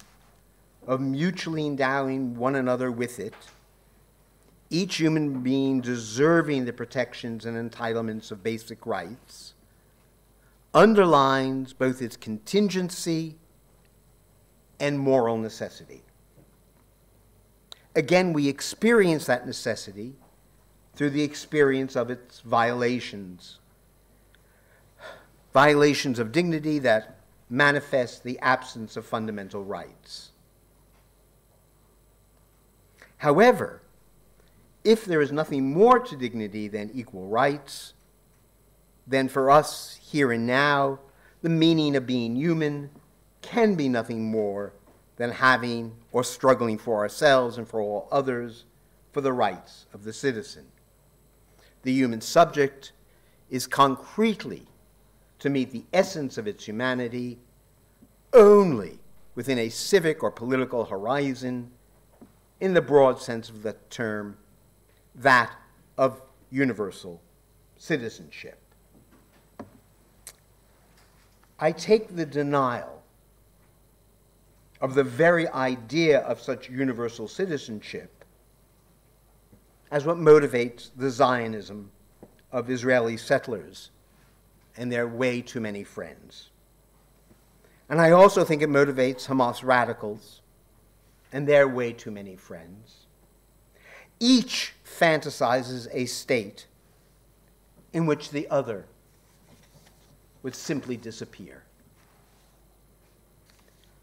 Speaker 2: of mutually endowing one another with it, each human being deserving the protections and entitlements of basic rights, underlines both its contingency and moral necessity. Again, we experience that necessity through the experience of its violations. Violations of dignity that manifest the absence of fundamental rights. However, if there is nothing more to dignity than equal rights, then for us here and now, the meaning of being human can be nothing more than having or struggling for ourselves and for all others for the rights of the citizen. The human subject is concretely to meet the essence of its humanity only within a civic or political horizon, in the broad sense of the term, that of universal citizenship. I take the denial of the very idea of such universal citizenship as what motivates the Zionism of Israeli settlers and their way too many friends. And I also think it motivates Hamas radicals and their way too many friends. Each fantasizes a state in which the other would simply disappear.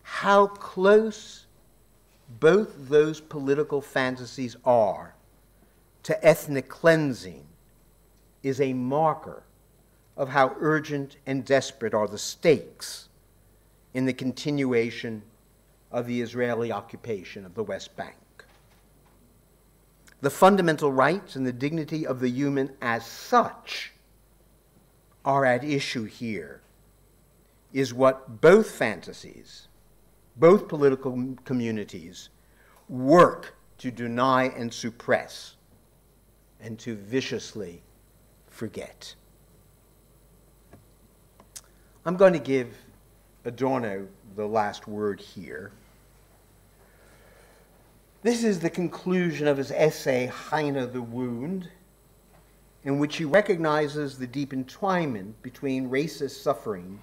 Speaker 2: How close both those political fantasies are to ethnic cleansing is a marker of how urgent and desperate are the stakes in the continuation of the Israeli occupation of the West Bank. The fundamental rights and the dignity of the human as such are at issue here, is what both fantasies, both political communities, work to deny and suppress and to viciously forget. I'm going to give Adorno the last word here. This is the conclusion of his essay, Heine the Wound, in which he recognizes the deep entwinement between racist suffering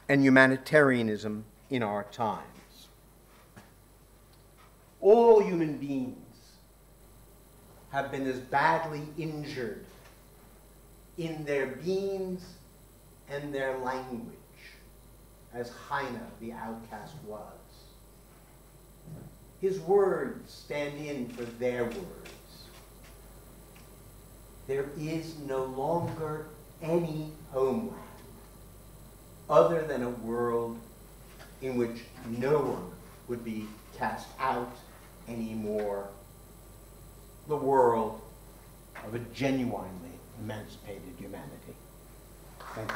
Speaker 2: and humanitarianism in our times. All human beings have been as badly injured in their beings and their language as Heine the outcast was. His words stand in for their words. There is no longer any homeland other than a world in which no one would be cast out anymore. The world of a genuinely emancipated humanity. Thanks.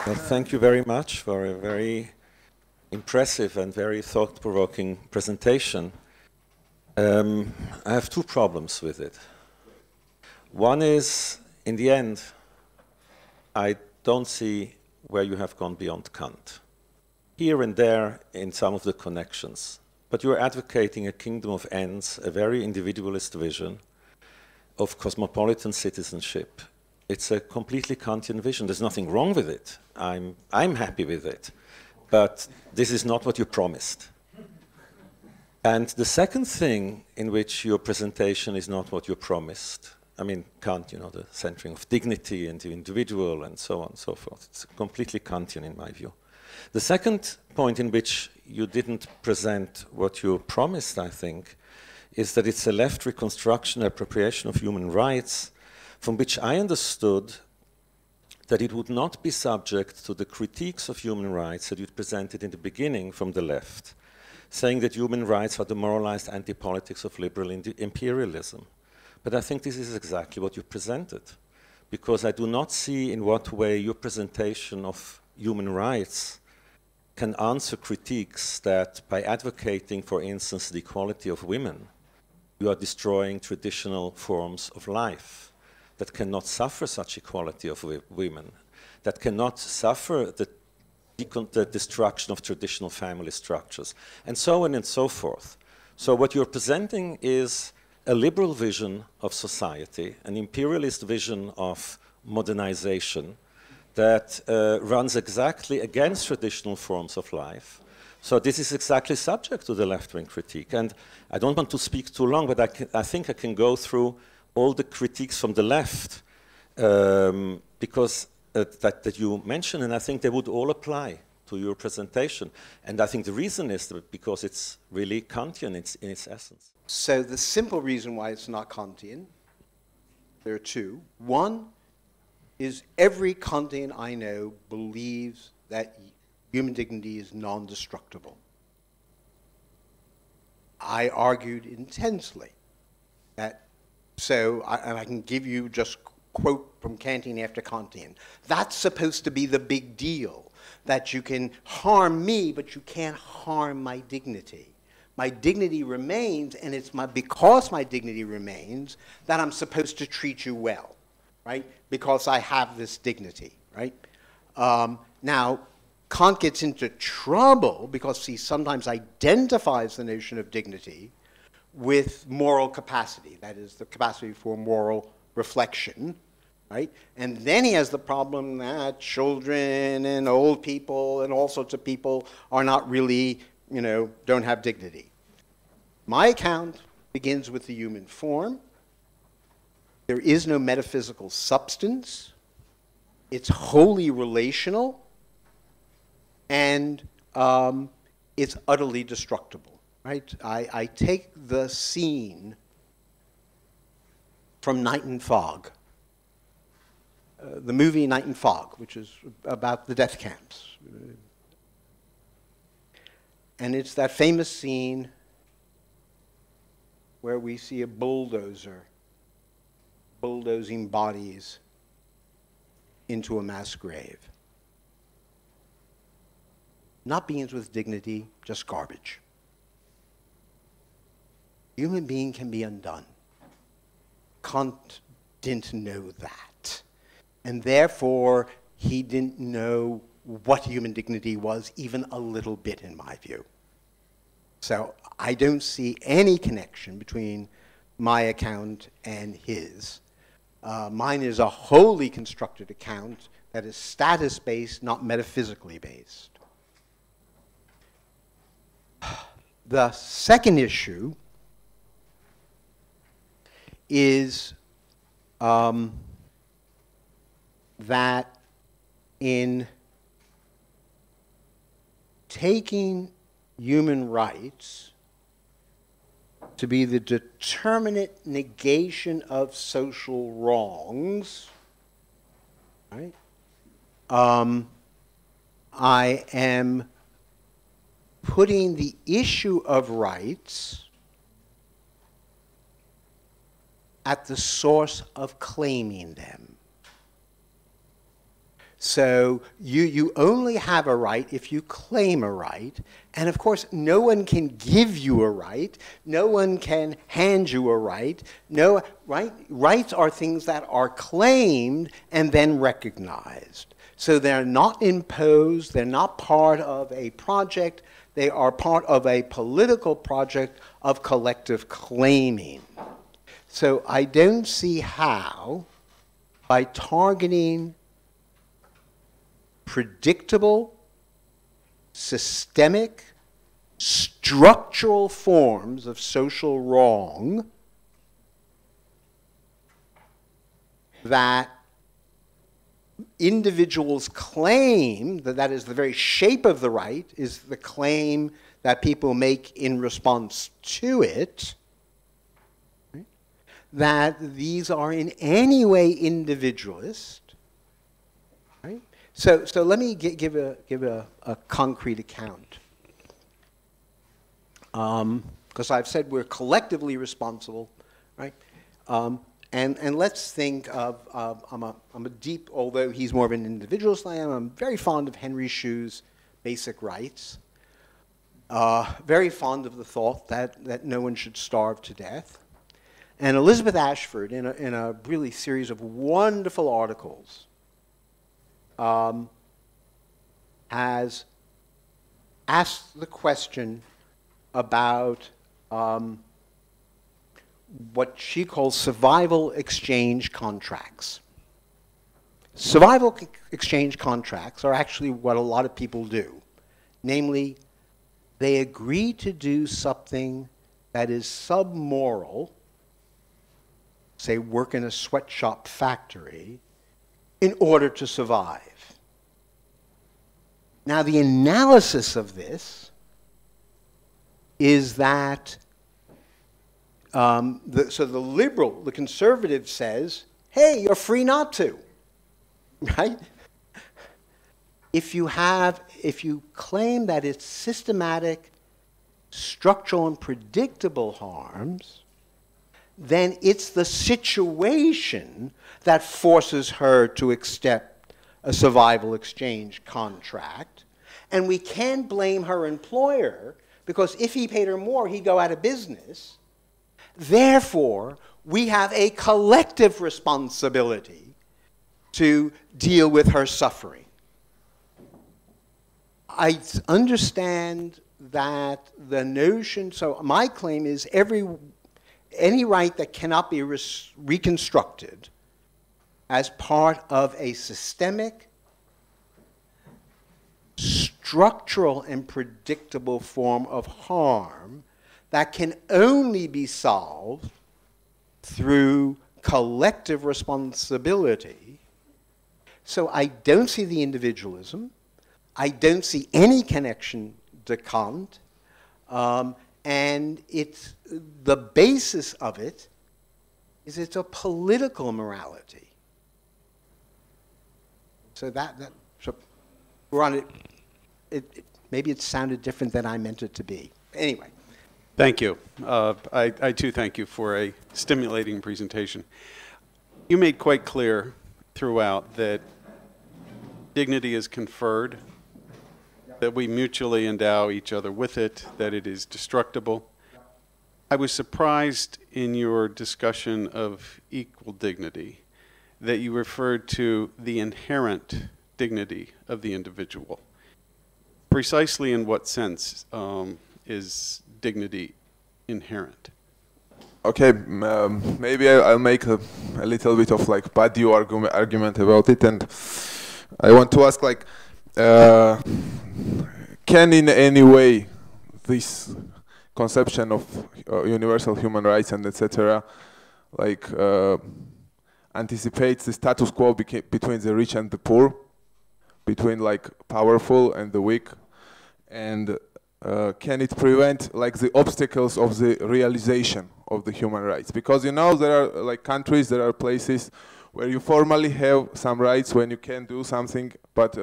Speaker 3: Well, thank you very much for a very impressive and very thought-provoking presentation. I have two problems with it. One is, in the end, I don't see where you have gone beyond Kant. Here and there in some of the connections, but you're advocating a kingdom of ends, a very individualist vision of cosmopolitan citizenship. It's a completely Kantian vision. There's nothing wrong with it. I'm happy with it. But this is not what you promised. And the second thing in which your presentation is not what you promised, I mean, Kant, you know, the centering of dignity and the individual and so on and so forth. It's completely Kantian in my view. The second point in which you didn't present what you promised, I think, is that it's a left reconstruction, appropriation of human rights, from which I understood that it would not be subject to the critiques of human rights that you presented in the beginning from the left, saying that human rights are the moralized anti-politics of liberal imperialism. But I think this is exactly what you presented, because I do not see in what way your presentation of human rights can answer critiques that by advocating, for instance, the equality of women, you are destroying traditional forms of life that cannot suffer such equality of women, that cannot suffer the destruction of traditional family structures, and so on and so forth. So what you're presenting is a liberal vision of society, an imperialist vision of modernization that runs exactly against traditional forms of life. So this is exactly subject to the left-wing critique. And I don't want to speak too long, but I think I can go through all the critiques from the left because that you mentioned, and I think they would all apply to your presentation. And I think the reason is that because it's really Kantian in its essence.
Speaker 2: So the simple reason why it's not Kantian, there are two. One is every Kantian I know believes that human dignity is non-destructible. I argued intensely that, and I can give you just quote from Kantian after Kantian. That's supposed to be the big deal, that you can harm me, but you can't harm my dignity. My dignity remains, and it's because my dignity remains that I'm supposed to treat you well, right? Because I have this dignity, right? Now, Kant gets into trouble because he sometimes identifies the notion of dignity with moral capacity, that is, the capacity for moral reflection, right? And then he has the problem that children and old people and all sorts of people are not really, you know, don't have dignity. My account begins with the human form. There is no metaphysical substance. It's wholly relational, and it's utterly destructible. Right? I take the scene from Night and Fog, the movie Night and Fog, which is about the death camps. And it's that famous scene where we see a bulldozer bulldozing bodies into a mass grave. Not beings with dignity, just garbage. Human being can be undone. Kant didn't know that. And therefore, he didn't know what human dignity was even a little bit, in my view. So I don't see any connection between my account and his. Mine is a wholly constructed account that is status-based, not metaphysically based. The second issue is that in taking human rights to be the determinate negation of social wrongs, right? I am putting the issue of rights at the source of claiming them. So you only have a right if you claim a right. And of course, no one can give you a right. No one can hand you a right. No, rights are things that are claimed and then recognized. So they're not imposed. They're not part of a project. They are part of a political project of collective claiming. So I don't see how, by targeting predictable, systemic, structural forms of social wrong, that individuals claim, that is the very shape of the right, is the claim that people make in response to it, right? That these are in any way individualist. Right? So let me give a concrete account. Because I've said we're collectively responsible, right? And let's think of, I'm a deep, although he's more of an individualist than I am, I'm very fond of Henry Shew's Basic Rights. Very fond of the thought that no one should starve to death. And Elizabeth Ashford, in a really series of wonderful articles, has asked the question about what she calls survival exchange contracts. Survival exchange contracts are actually what a lot of people do. Namely, they agree to do something that is submoral, say work in a sweatshop factory, in order to survive. Now, the analysis of this is that so the liberal, the conservative says, hey, you're free not to, right? If you claim that it's systematic, structural, and predictable harms, then it's the situation that forces her to accept a survival exchange contract. And we can't blame her employer, because if he paid her more, he'd go out of business. Therefore, we have a collective responsibility to deal with her suffering. I understand that the notion, so my claim is any right that cannot be reconstructed as part of a systemic, structural, and predictable form of harm that can only be solved through collective responsibility. So I don't see the individualism. I don't see any connection to Kant. And it's the basis of it is it's a political morality. So so we're on it. Maybe it sounded different than I meant it to be. Anyway.
Speaker 4: Thank you. I too thank you for a stimulating presentation. You made quite clear throughout that dignity is conferred, that we mutually endow each other with it, that it is destructible. I was surprised in your discussion of equal dignity that you referred to the inherent dignity of the individual. Precisely in what sense is dignity inherent?
Speaker 5: Okay, maybe I'll make a little bit of like bad argument about it, and I want to ask, like, can in any way this conception of universal human rights and etc. like anticipates the status quo between the rich and the poor, between like powerful and the weak, and can it prevent like the obstacles of the realization of the human rights? Because you know there are like countries, there are places where you formally have some rights when you can do something, but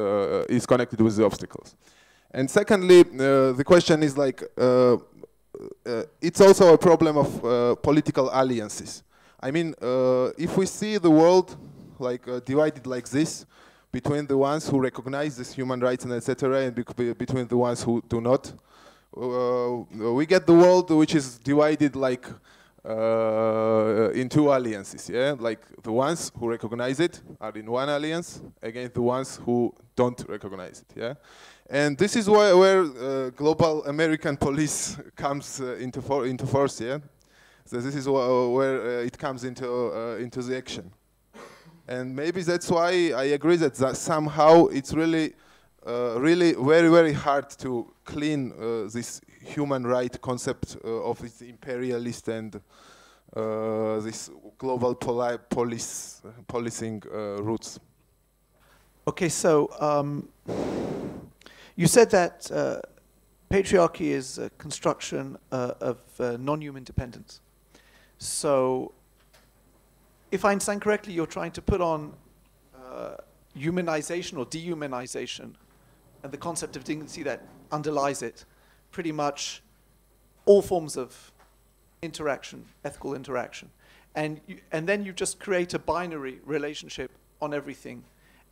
Speaker 5: it's connected with the obstacles. And secondly, the question is like, it's also a problem of political alliances. I mean, if we see the world like divided like this, between the ones who recognize this human rights and etc., and between the ones who do not, we get the world which is divided like in two alliances, yeah? Like the ones who recognize it are in one alliance against the ones who don't recognize it, yeah? And this is where global American police comes into force, yeah? So this is where it comes into the action. And maybe that's why I agree that somehow it's really, really very, very hard to clean this human right concept of its imperialist and this global policing roots.
Speaker 6: Okay, so you said that patriarchy is a construction of non-human dependence. So if I understand correctly, you're trying to put on humanization or dehumanization and the concept of dignity that underlies it, pretty much all forms of interaction, ethical interaction. And then you just create a binary relationship on everything.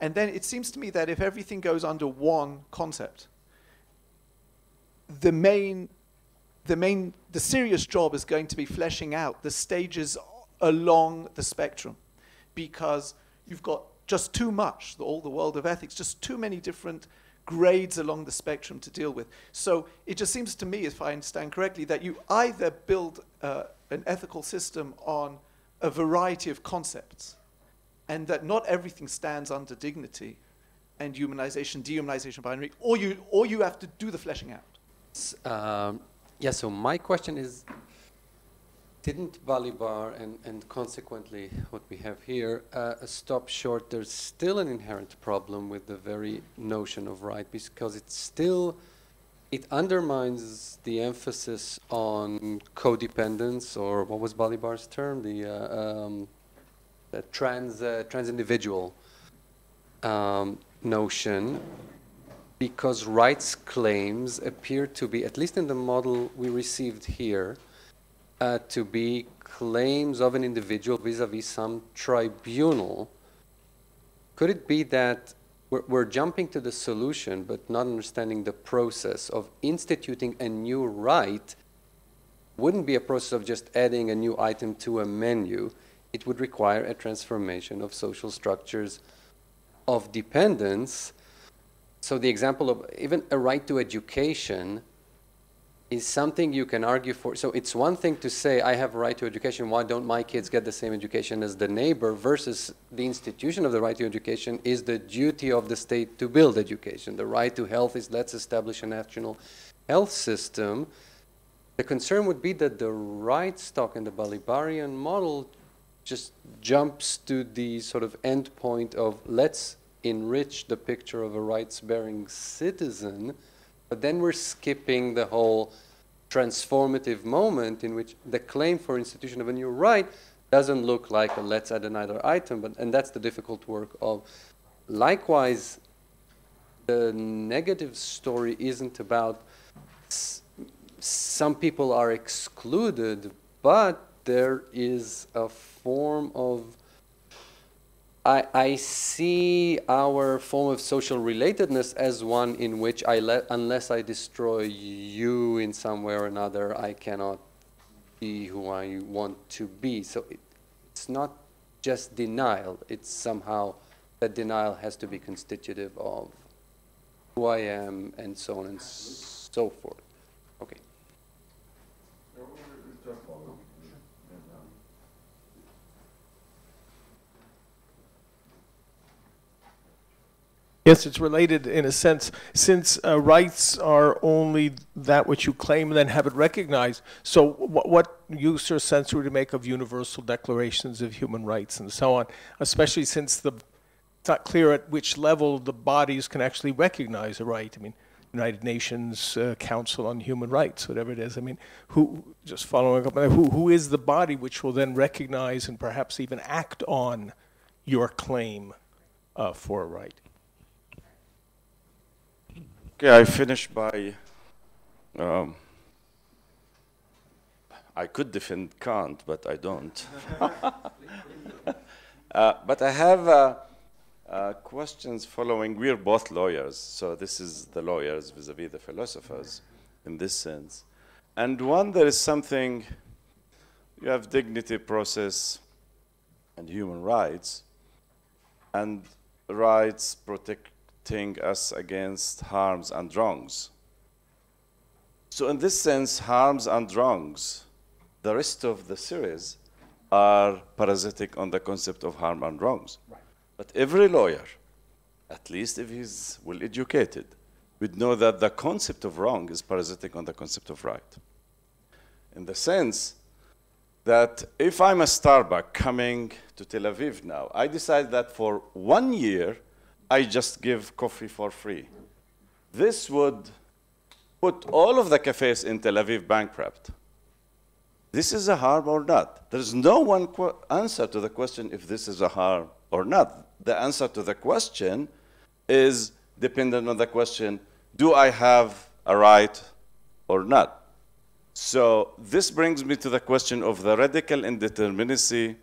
Speaker 6: And then it seems to me that if everything goes under one concept, the serious job is going to be fleshing out the stages along the spectrum, because you've got just too much, all the world of ethics, just too many different grades along the spectrum to deal with. So it just seems to me, if I understand correctly, that you either build an ethical system on a variety of concepts, and that not everything stands under dignity and humanization, dehumanization, binary, or you have to do the fleshing out.
Speaker 7: Yeah, so my question is, didn't Balibar and consequently what we have here stop short? There's still an inherent problem with the very notion of right, because it undermines the emphasis on codependence, or what was Balibar's term, the trans-individual notion, because rights claims appear to be, at least in the model we received here, to be claims of an individual vis-a-vis some tribunal. Could it be that we're jumping to the solution but not understanding the process of instituting a new right? Wouldn't be a process of just adding a new item to a menu. It would require a transformation of social structures of dependence. So the example of even a right to education is something you can argue for. So it's one thing to say, I have a right to education, why don't my kids get the same education as the neighbor, versus the institution of the right to education is the duty of the state to build education. The right to health is, let's establish a national health system. The concern would be that the right stock in the Balibarian model just jumps to the sort of end point of let's enrich the picture of a rights-bearing citizen, but then we're skipping the whole transformative moment in which the claim for institution of a new right doesn't look like a let's add another item, and that's the difficult work of. Likewise, the negative story isn't about some people are excluded, but there is a form of, I see our form of social relatedness as one in which unless I destroy you in some way or another, I cannot be who I want to be. So it's not just denial, it's somehow that denial has to be constitutive of who I am and so on and so forth. Okay.
Speaker 8: Yes, it's related in a sense, since rights are only that which you claim and then have it recognized. So what use or sense would you make of universal declarations of human rights and so on, especially since it's not clear at which level the bodies can actually recognize a right? I mean, United Nations Council on Human Rights, whatever it is. I mean, just following up on that, who is the body which will then recognize and perhaps even act on your claim for a right? Okay,
Speaker 1: I finish by, I could defend Kant, but I don't. But I have questions following. We're both lawyers, so this is the lawyers vis-a-vis the philosophers in this sense. And one, there is something, you have dignity process and human rights, and rights protecting us against harms and wrongs. So in this sense, harms and wrongs, the rest of the series are parasitic on the concept of harm and wrongs. Right. But every lawyer, at least if he's well-educated, would know that the concept of wrong is parasitic on the concept of right. In the sense that if I'm a Starbucks coming to Tel Aviv now, I decide that for 1 year, I just give coffee for free. This would put all of the cafes in Tel Aviv bankrupt. This is a harm or not? There's no one answer to the question if this is a harm or not. The answer to the question is dependent on the question, do I have a right or not? So this brings me to the question of the radical indeterminacy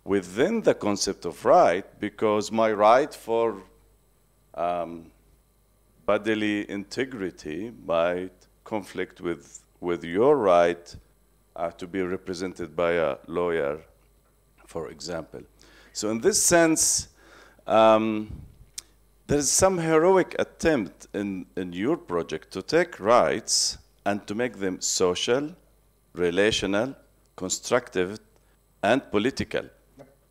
Speaker 1: within the concept of right, because my right for bodily integrity might conflict with your right to be represented by a lawyer, for example. So in this sense, there is some heroic attempt in your project to take rights and to make them social, relational, constructive, and political.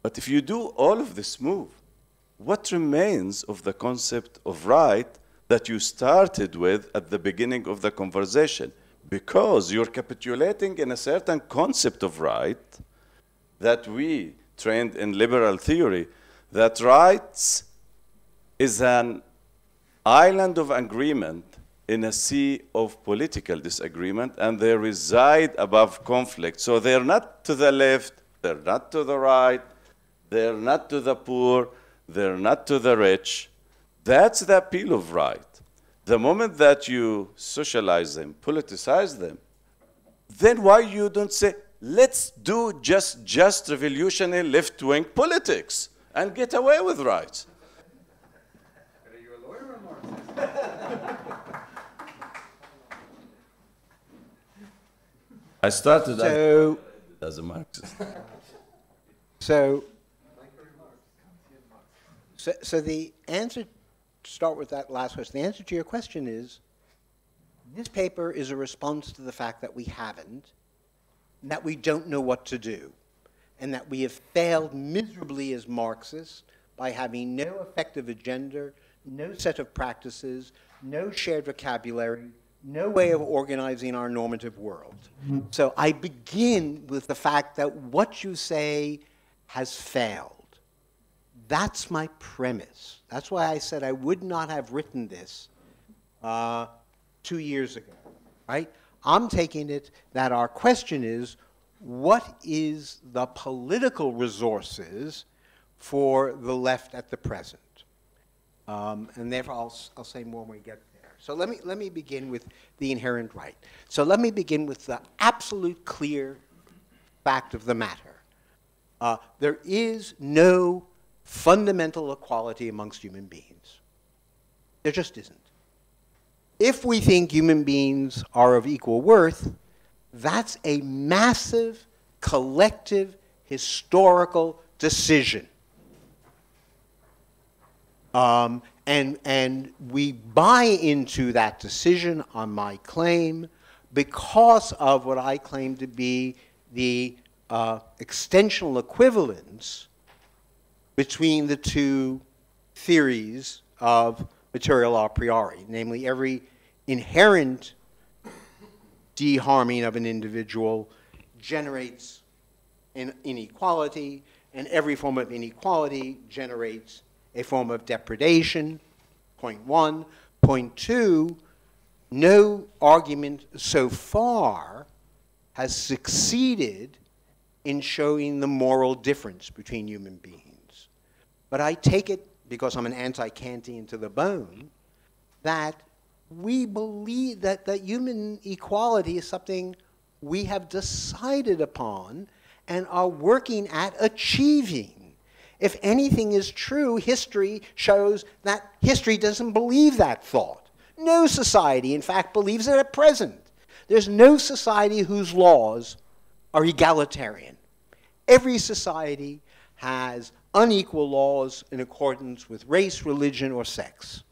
Speaker 1: But if you do all of this move, what remains of the concept of right that you started with at the beginning of the conversation? Because you're capitulating in a certain concept of right that we trained in liberal theory, that rights is an island of agreement in a sea of political disagreement, and they reside above conflict. So they're not to the left, they're not to the right, they're not to the poor, they're not to the rich. That's the appeal of right. The moment that you socialize them, politicize them, then why you don't say, let's do just revolutionary left-wing politics and get away with rights?
Speaker 7: Are you a lawyer or a Marxist?
Speaker 1: I started
Speaker 2: So,
Speaker 1: as a Marxist.
Speaker 2: so the answer, to start with that last question, the answer to your question is, this paper is a response to the fact that we haven't, and that we don't know what to do, and that we have failed miserably as Marxists by having no effective agenda, no set of practices, no shared vocabulary, no way of organizing our normative world. So I begin with the fact that what you say has failed. That's my premise. That's why I said I would not have written this 2 years ago, right? I'm taking it that our question is, what is the political resources for the left at the present? And therefore, I'll say more when we get there. So let me begin with the inherent right. So let me begin with the absolute clear fact of the matter. There is no fundamental equality amongst human beings. There just isn't. If we think human beings are of equal worth, that's a massive, collective, historical decision. And we buy into that decision on my claim because of what I claim to be the extensional equivalence between the two theories of material a priori, namely every inherent de-harming of an individual generates an inequality, and every form of inequality generates a form of depredation, point one. Point two, no argument so far has succeeded in showing the moral difference between human beings. But I take it, because I'm an anti-Kantian to the bone, that we believe that human equality is something we have decided upon and are working at achieving. If anything is true, history shows that history doesn't believe that thought. No society, in fact, believes it at present. There's no society whose laws are egalitarian. Every society has unequal laws in accordance with race, religion, or sex,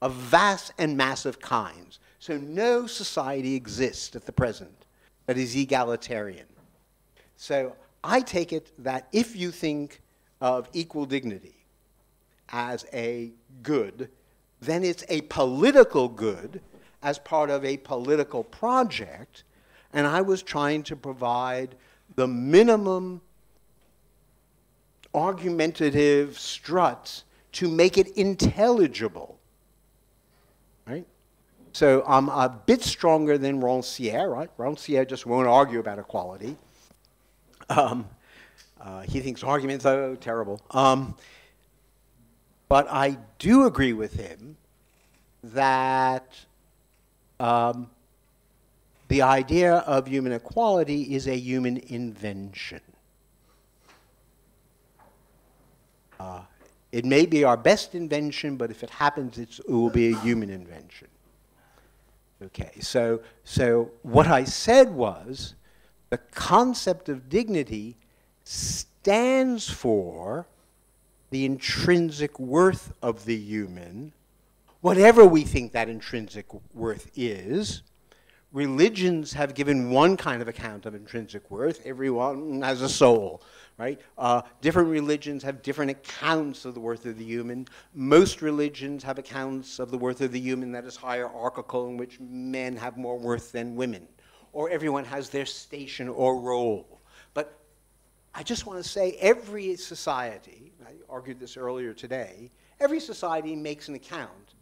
Speaker 2: of vast and massive kinds. So no society exists at the present that is egalitarian. So I take it that if you think of equal dignity as a good, then it's a political good as part of a political project, and I was trying to provide the minimum argumentative struts to make it intelligible, right? So I'm a bit stronger than Rancière, right? Rancière just won't argue about equality. He thinks arguments are terrible. But I do agree with him that the idea of human equality is a human invention. It may be our best invention, but if it happens, it will be a human invention. Okay, so what I said was the concept of dignity stands for the intrinsic worth of the human, whatever we think that intrinsic worth is. Religions have given one kind of account of intrinsic worth. Everyone has a soul, right? Different religions have different accounts of the worth of the human. Most religions have accounts of the worth of the human that is hierarchical, in which men have more worth than women. Or everyone has their station or role. But I just want to say every society, I argued this earlier today, every society makes an account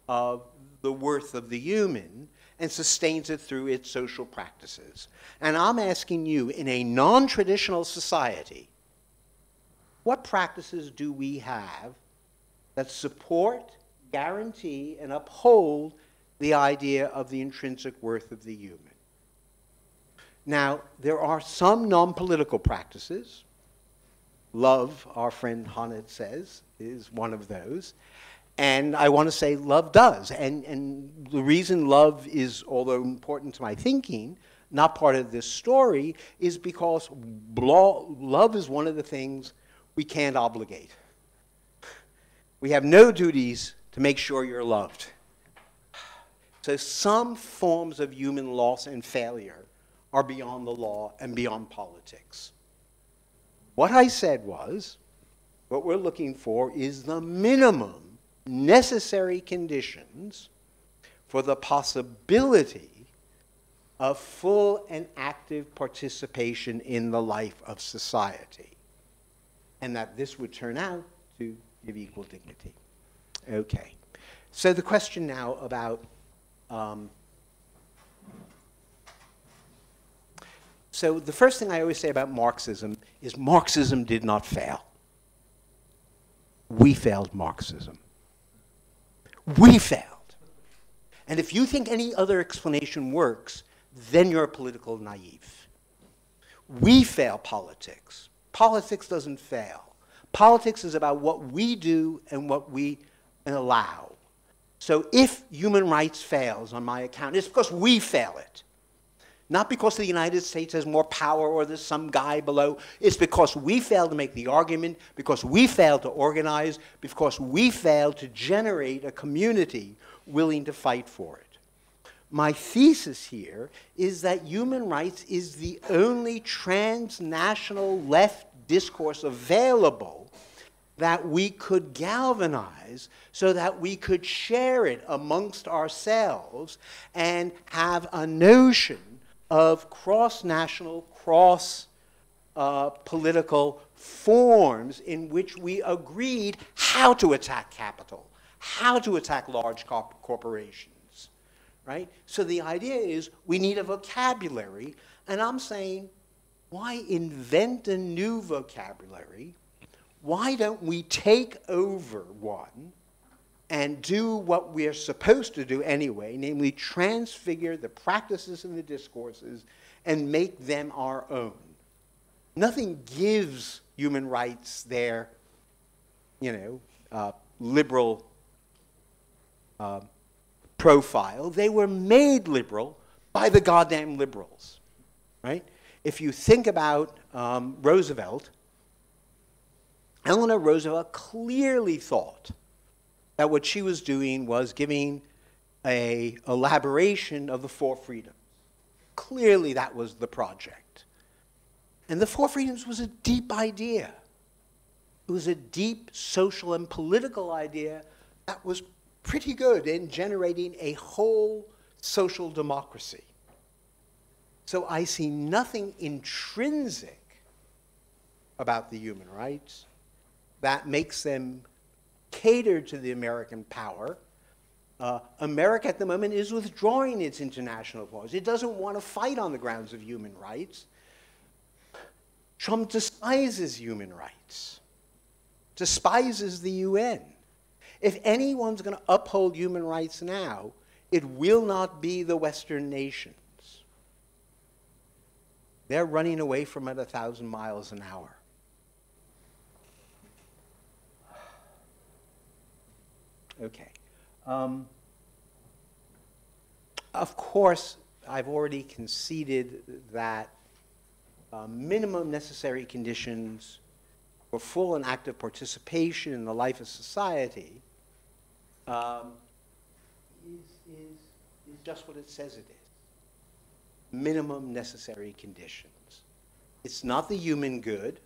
Speaker 2: of the worth of the human and sustains it through its social practices. And I'm asking you, in a non-traditional society, what practices do we have that support, guarantee, and uphold the idea of the intrinsic worth of the human? Now, there are some non-political practices. Love, our friend Hannet says, is one of those. And I want to say love does. And the reason love is, although important to my thinking, not part of this story, is because love is one of the things we can't obligate. We have no duties to make sure you're loved. So some forms of human loss and failure are beyond the law and beyond politics. What I said was, what we're looking for is the minimum necessary conditions for the possibility of full and active participation in the life of society, and that this would turn out to give equal dignity. Okay, so the question now about so the first thing I always say about Marxism is Marxism did not fail. We failed Marxism. We failed. And if you think any other explanation works, then you're a political naive. We fail politics. Politics doesn't fail. Politics is about what we do and what we allow. So if human rights fails on my account, it's because we fail it. Not because the United States has more power or there's some guy below. It's because we failed to make the argument, because we failed to organize, because we failed to generate a community willing to fight for it. My thesis here is that human rights is the only transnational left discourse available that we could galvanize so that we could share it amongst ourselves and have a notion of cross-national, cross-political forms in which we agreed how to attack capital, how to attack large corporations, right? So the idea is we need a vocabulary, and I'm saying, why invent a new vocabulary? Why don't we take over one and do what we're supposed to do anyway, namely transfigure the practices and the discourses and make them our own. Nothing gives human rights their, liberal profile. They were made liberal by the goddamn liberals, right? If you think about Roosevelt, Eleanor Roosevelt clearly thought that what she was doing was giving an elaboration of the Four Freedoms. Clearly that was the project. And the Four Freedoms was a deep idea. It was a deep social and political idea that was pretty good in generating a whole social democracy. So I see nothing intrinsic about the human rights that makes them cater to the American power. America at the moment is withdrawing its international laws. It doesn't want to fight on the grounds of human rights. Trump despises human rights, despises the UN. If anyone's going to uphold human rights now, it will not be the Western nations. They're running away from it 1,000 miles an hour. Okay. Of course, I've already conceded that minimum necessary conditions for full and active participation in the life of society is just what it says it is. Minimum necessary conditions. It's not the human good.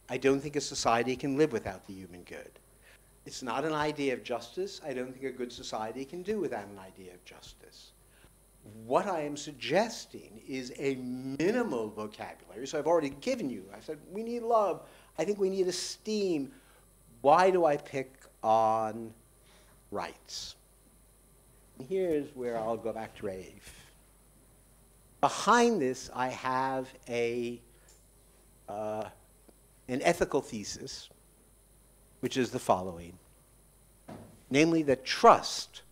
Speaker 2: I don't think a society can live without the human good. It's not an idea of justice. I don't think a good society can do without an idea of justice. What I am suggesting is a minimal vocabulary. So I've already given you. I said we need love. I think we need esteem. Why do I pick on rights? And here's where I'll go back to Raef. Behind this, I have an ethical thesis, which is the following. Namely, that trust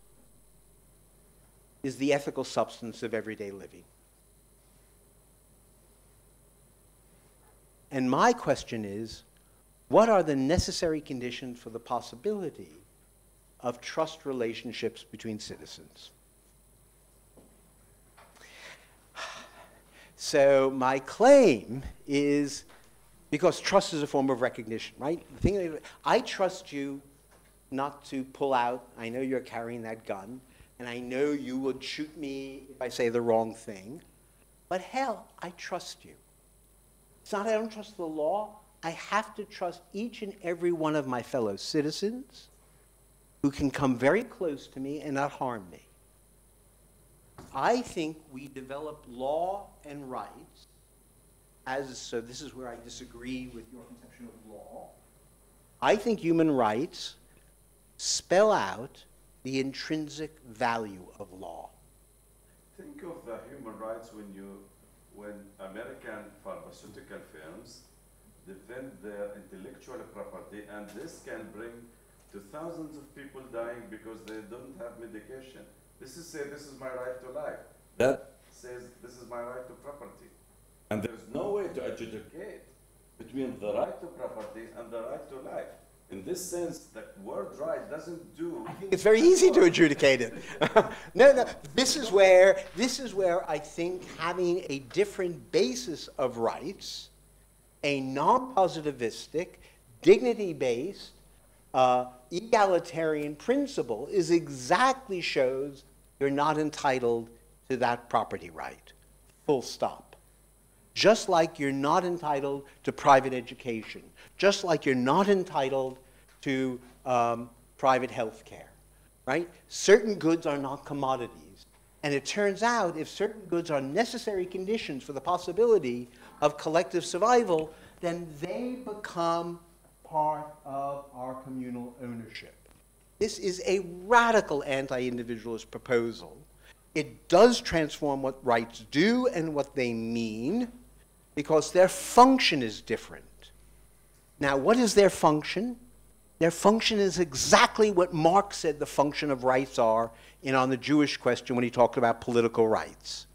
Speaker 2: is the ethical substance of everyday living. And my question is, what are the necessary conditions for the possibility of trust relationships between citizens? So my claim is, because trust is a form of recognition, right? The thing is, I trust you not to pull out, I know you're carrying that gun, and I know you would shoot me if I say the wrong thing, but hell, I trust you. It's not I don't trust the law. I have to trust each and every one of my fellow citizens who can come very close to me and not harm me. I think we develop law and rights so this is where I disagree with your conception of law. I think human rights spell out the intrinsic value of law.
Speaker 1: Think of the human rights when American pharmaceutical firms defend their intellectual property, and this can bring to thousands of people dying because they don't have medication. This is my right to life. That says this is my right to property. And there's no way to adjudicate between the right to property and the right to life. In this sense, the word right doesn't do...
Speaker 2: I think it's very easy to adjudicate it. No, this is where I think having a different basis of rights, a non-positivistic, dignity-based, egalitarian principle exactly shows you're not entitled to that property right, full stop. Just like you're not entitled to private education, just like you're not entitled to private health care, right? Certain goods are not commodities. And it turns out if certain goods are necessary conditions for the possibility of collective survival, then they become part of our communal ownership. This is a radical anti-individualist proposal. It does transform what rights do and what they mean, because their function is different. Now, what is their function? Their function is exactly what Marx said the function of rights are in On the Jewish Question when he talked about political rights.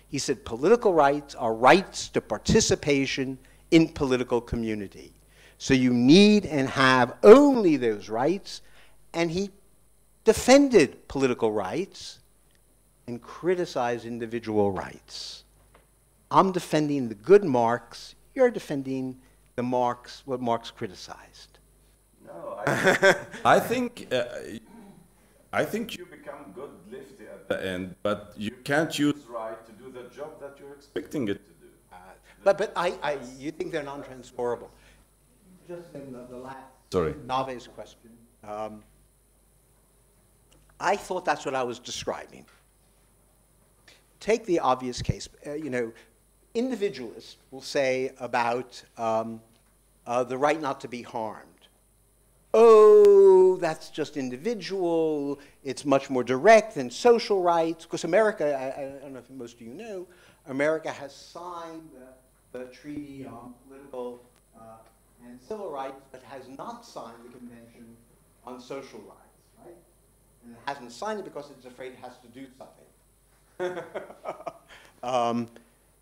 Speaker 2: He said political rights are rights to participation in political community. So you need and have only those rights, and he defended political rights and criticized individual rights. I'm defending the good Marx, you're defending the Marx, what Marx criticized.
Speaker 1: No, I think you become good lefty at the end, but you can't use right to do the job that you're expecting it to do.
Speaker 2: But you think they're non-transferable. Just in the last Nave's question, I thought that's what I was describing. Take the obvious case. Individualists will say about the right not to be harmed. Oh, that's just individual. It's much more direct than social rights. Because America, I don't know if most of you know, America has signed the Treaty on Political and Civil Rights, but has not signed the Convention on Social Rights, right? And it hasn't signed it because it's afraid it has to do something.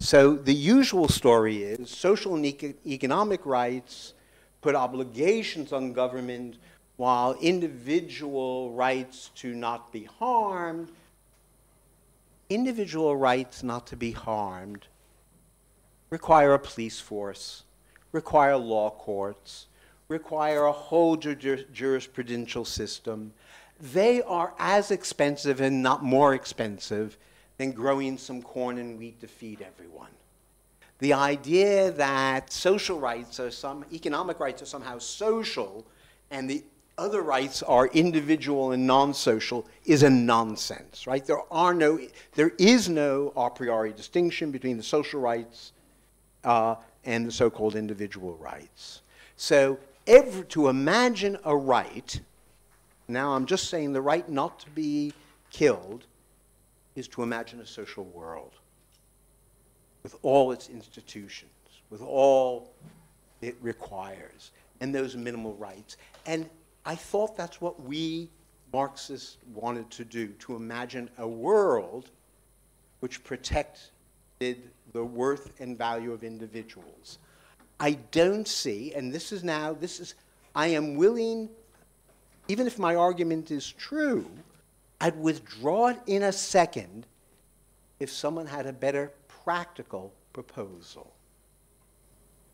Speaker 2: So the usual story is social and economic rights put obligations on government while individual rights to not be harmed, individual rights not to be harmed require a police force, require law courts, require a whole jurisprudential system. They are as expensive and not more expensive than growing some corn and wheat to feed everyone. The idea that social rights are economic rights are somehow social and the other rights are individual and non-social is a nonsense, right? There is no a priori distinction between the social rights and the so-called individual rights. So to imagine a right, now I'm just saying the right not to be killed, is to imagine a social world with all its institutions, with all it requires, and those minimal rights. And I thought that's what we Marxists wanted to do, to imagine a world which protected the worth and value of individuals. I don't see, and I am willing, even if my argument is true, I'd withdraw it in a second if someone had a better practical proposal.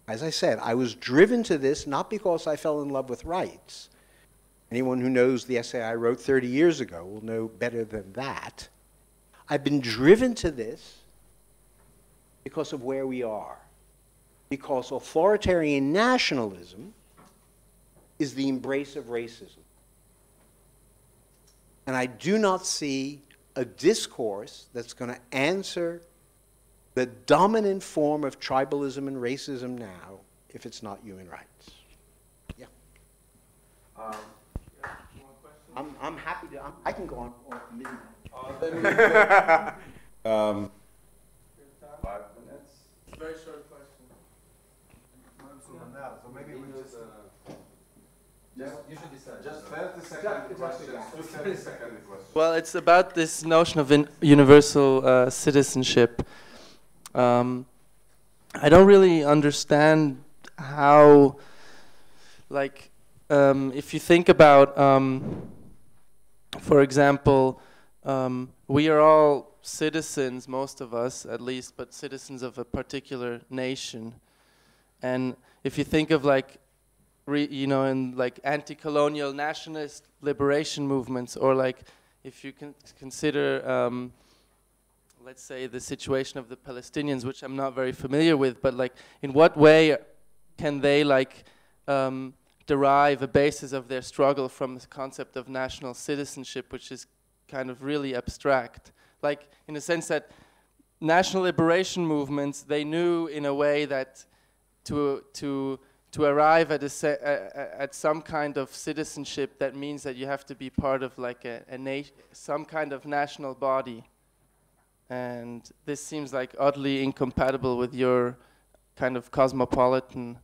Speaker 2: As I said, I was driven to this not because I fell in love with rights. Anyone who knows the essay I wrote 30 years ago will know better than that. I've been driven to this because of where we are. Because authoritarian nationalism is the embrace of racism. And I do not see a discourse that's going to answer the dominant form of tribalism and racism now if it's not human rights. Yeah. I'm happy to, I can go on for a minute.
Speaker 1: 5 minutes.
Speaker 8: Very short question.
Speaker 5: So maybe we just...
Speaker 1: You should decide. Just 30-second questions. 30-second questions.
Speaker 9: Well, it's about this notion of universal citizenship. I don't really understand how, like, if you think about, for example, we are all citizens, most of us at least, but citizens of a particular nation. And if you think of like, in like anti-colonial nationalist liberation movements, or like if you can consider, let's say, the situation of the Palestinians, which I'm not very familiar with, but like in what way can they like derive a basis of their struggle from the concept of national citizenship, which is kind of really abstract? Like in the sense that national liberation movements, they knew in a way that to arrive at some kind of citizenship, that means that you have to be part of like some kind of national body. And this seems like oddly incompatible with your kind of cosmopolitan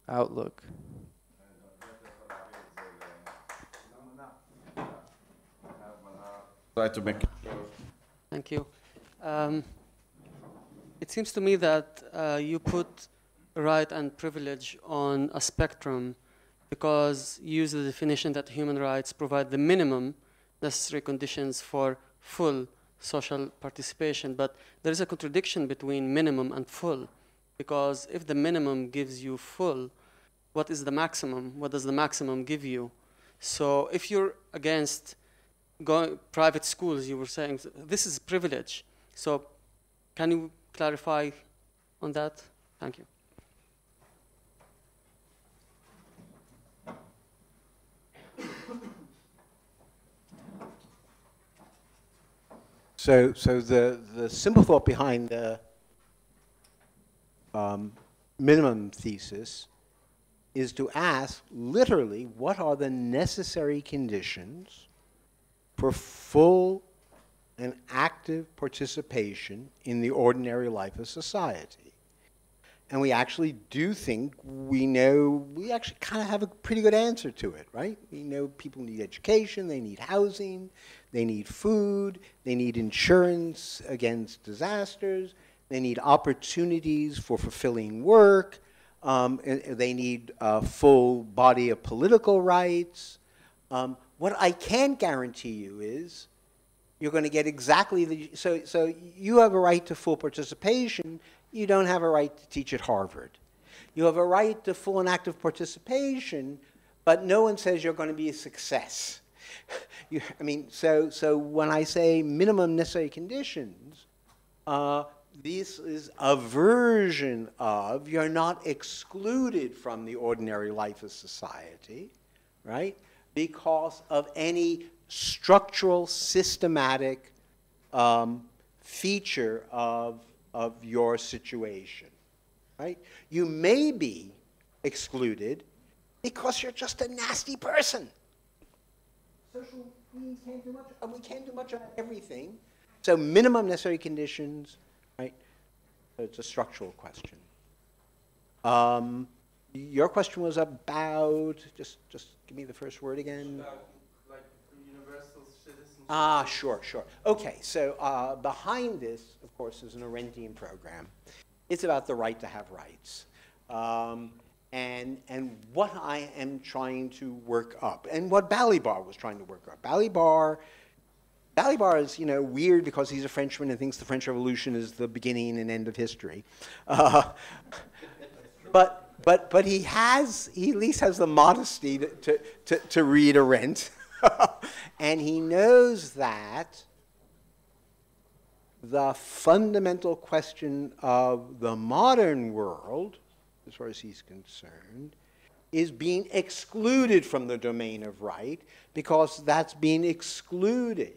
Speaker 9: outlook.
Speaker 1: try to make it short.
Speaker 10: Thank you. It seems to me that you put right and privilege on a spectrum because you use the definition that human rights provide the minimum necessary conditions for full social participation. But there is a contradiction between minimum and full, because if the minimum gives you full, what is the maximum? What does the maximum give you? So if you're against private schools, you were saying this is privilege. So can you clarify on that? Thank you.
Speaker 2: So the simple thought behind the minimum thesis is to ask, literally, what are the necessary conditions for full and active participation in the ordinary life of society? And we actually do think we actually kind of have a pretty good answer to it, right? We know people need education, they need housing, they need food, they need insurance against disasters, they need opportunities for fulfilling work, they need a full body of political rights. What I can guarantee you is you're going to get exactly the, so you have a right to full participation, you don't have a right to teach at Harvard. You have a right to full and active participation, but no one says you're going to be a success. So when I say minimum necessary conditions, this is a version of you're not excluded from the ordinary life of society, right? Because of any structural, systematic feature of your situation, right? You may be excluded because you're just a nasty person. Social beings can't do much, we can't do much about everything. So minimum necessary conditions, right? So it's a structural question. Your question was about, just give me the first word again.
Speaker 9: About, like, universal citizenship.
Speaker 2: Ah, sure. Okay, so behind this, of course, is an Arendtian program. It's about the right to have rights. And what I am trying to work up, and what Balibar was trying to work up. Balibar is, weird because he's a Frenchman and thinks the French Revolution is the beginning and end of history. But he at least has the modesty to read Arendt. And he knows that the fundamental question of the modern world, as far as he's concerned, is being excluded from the domain of right because that's being excluded.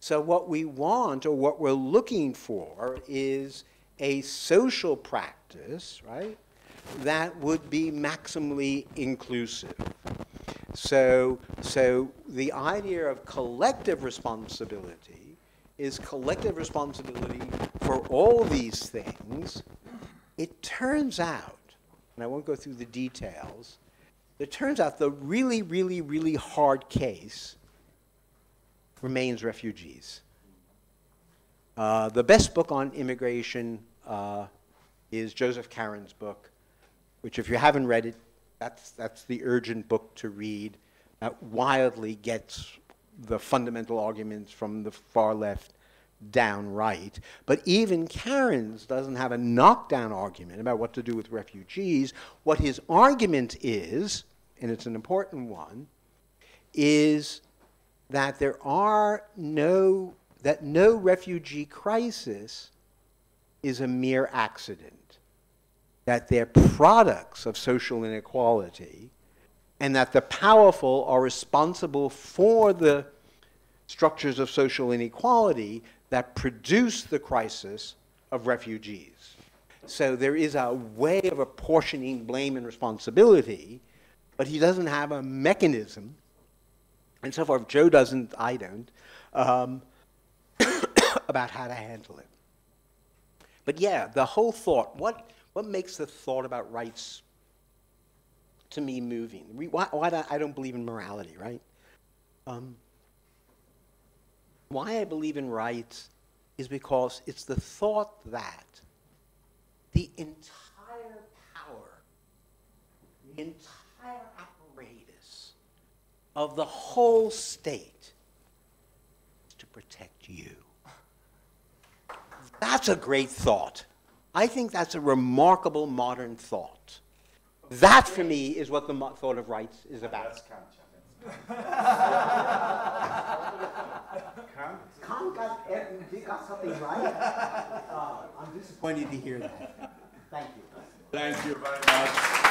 Speaker 2: So what we want, or what we're looking for, is a social practice, right, that would be maximally inclusive. So the idea of collective responsibility is collective responsibility for all these things. It turns out, and I won't go through the details, it turns out the really, really, really hard case remains refugees. The best book on immigration is Joseph Caron's book, which, if you haven't read it, that's the urgent book to read. That wildly gets the fundamental arguments from the far left down right. But even Caron's doesn't have a knockdown argument about what to do with refugees. What his argument is, and it's an important one, is that no refugee crisis is a mere accident, that they're products of social inequality, and that the powerful are responsible for the structures of social inequality that produce the crisis of refugees. So there is a way of apportioning blame and responsibility, but he doesn't have a mechanism, and so far if Joe doesn't, I don't, about how to handle it. But yeah, the whole thought, what makes the thought about rights, to me, moving? I don't believe in morality, right? Why I believe in rights is because it's the thought that the entire power, the entire apparatus of the whole state is to protect you. That's a great thought. I think that's a remarkable modern thought. That, for me, is what the thought of rights is about. Kant got something right? I'm disappointed to hear that. Thank you.
Speaker 1: Thank you very much.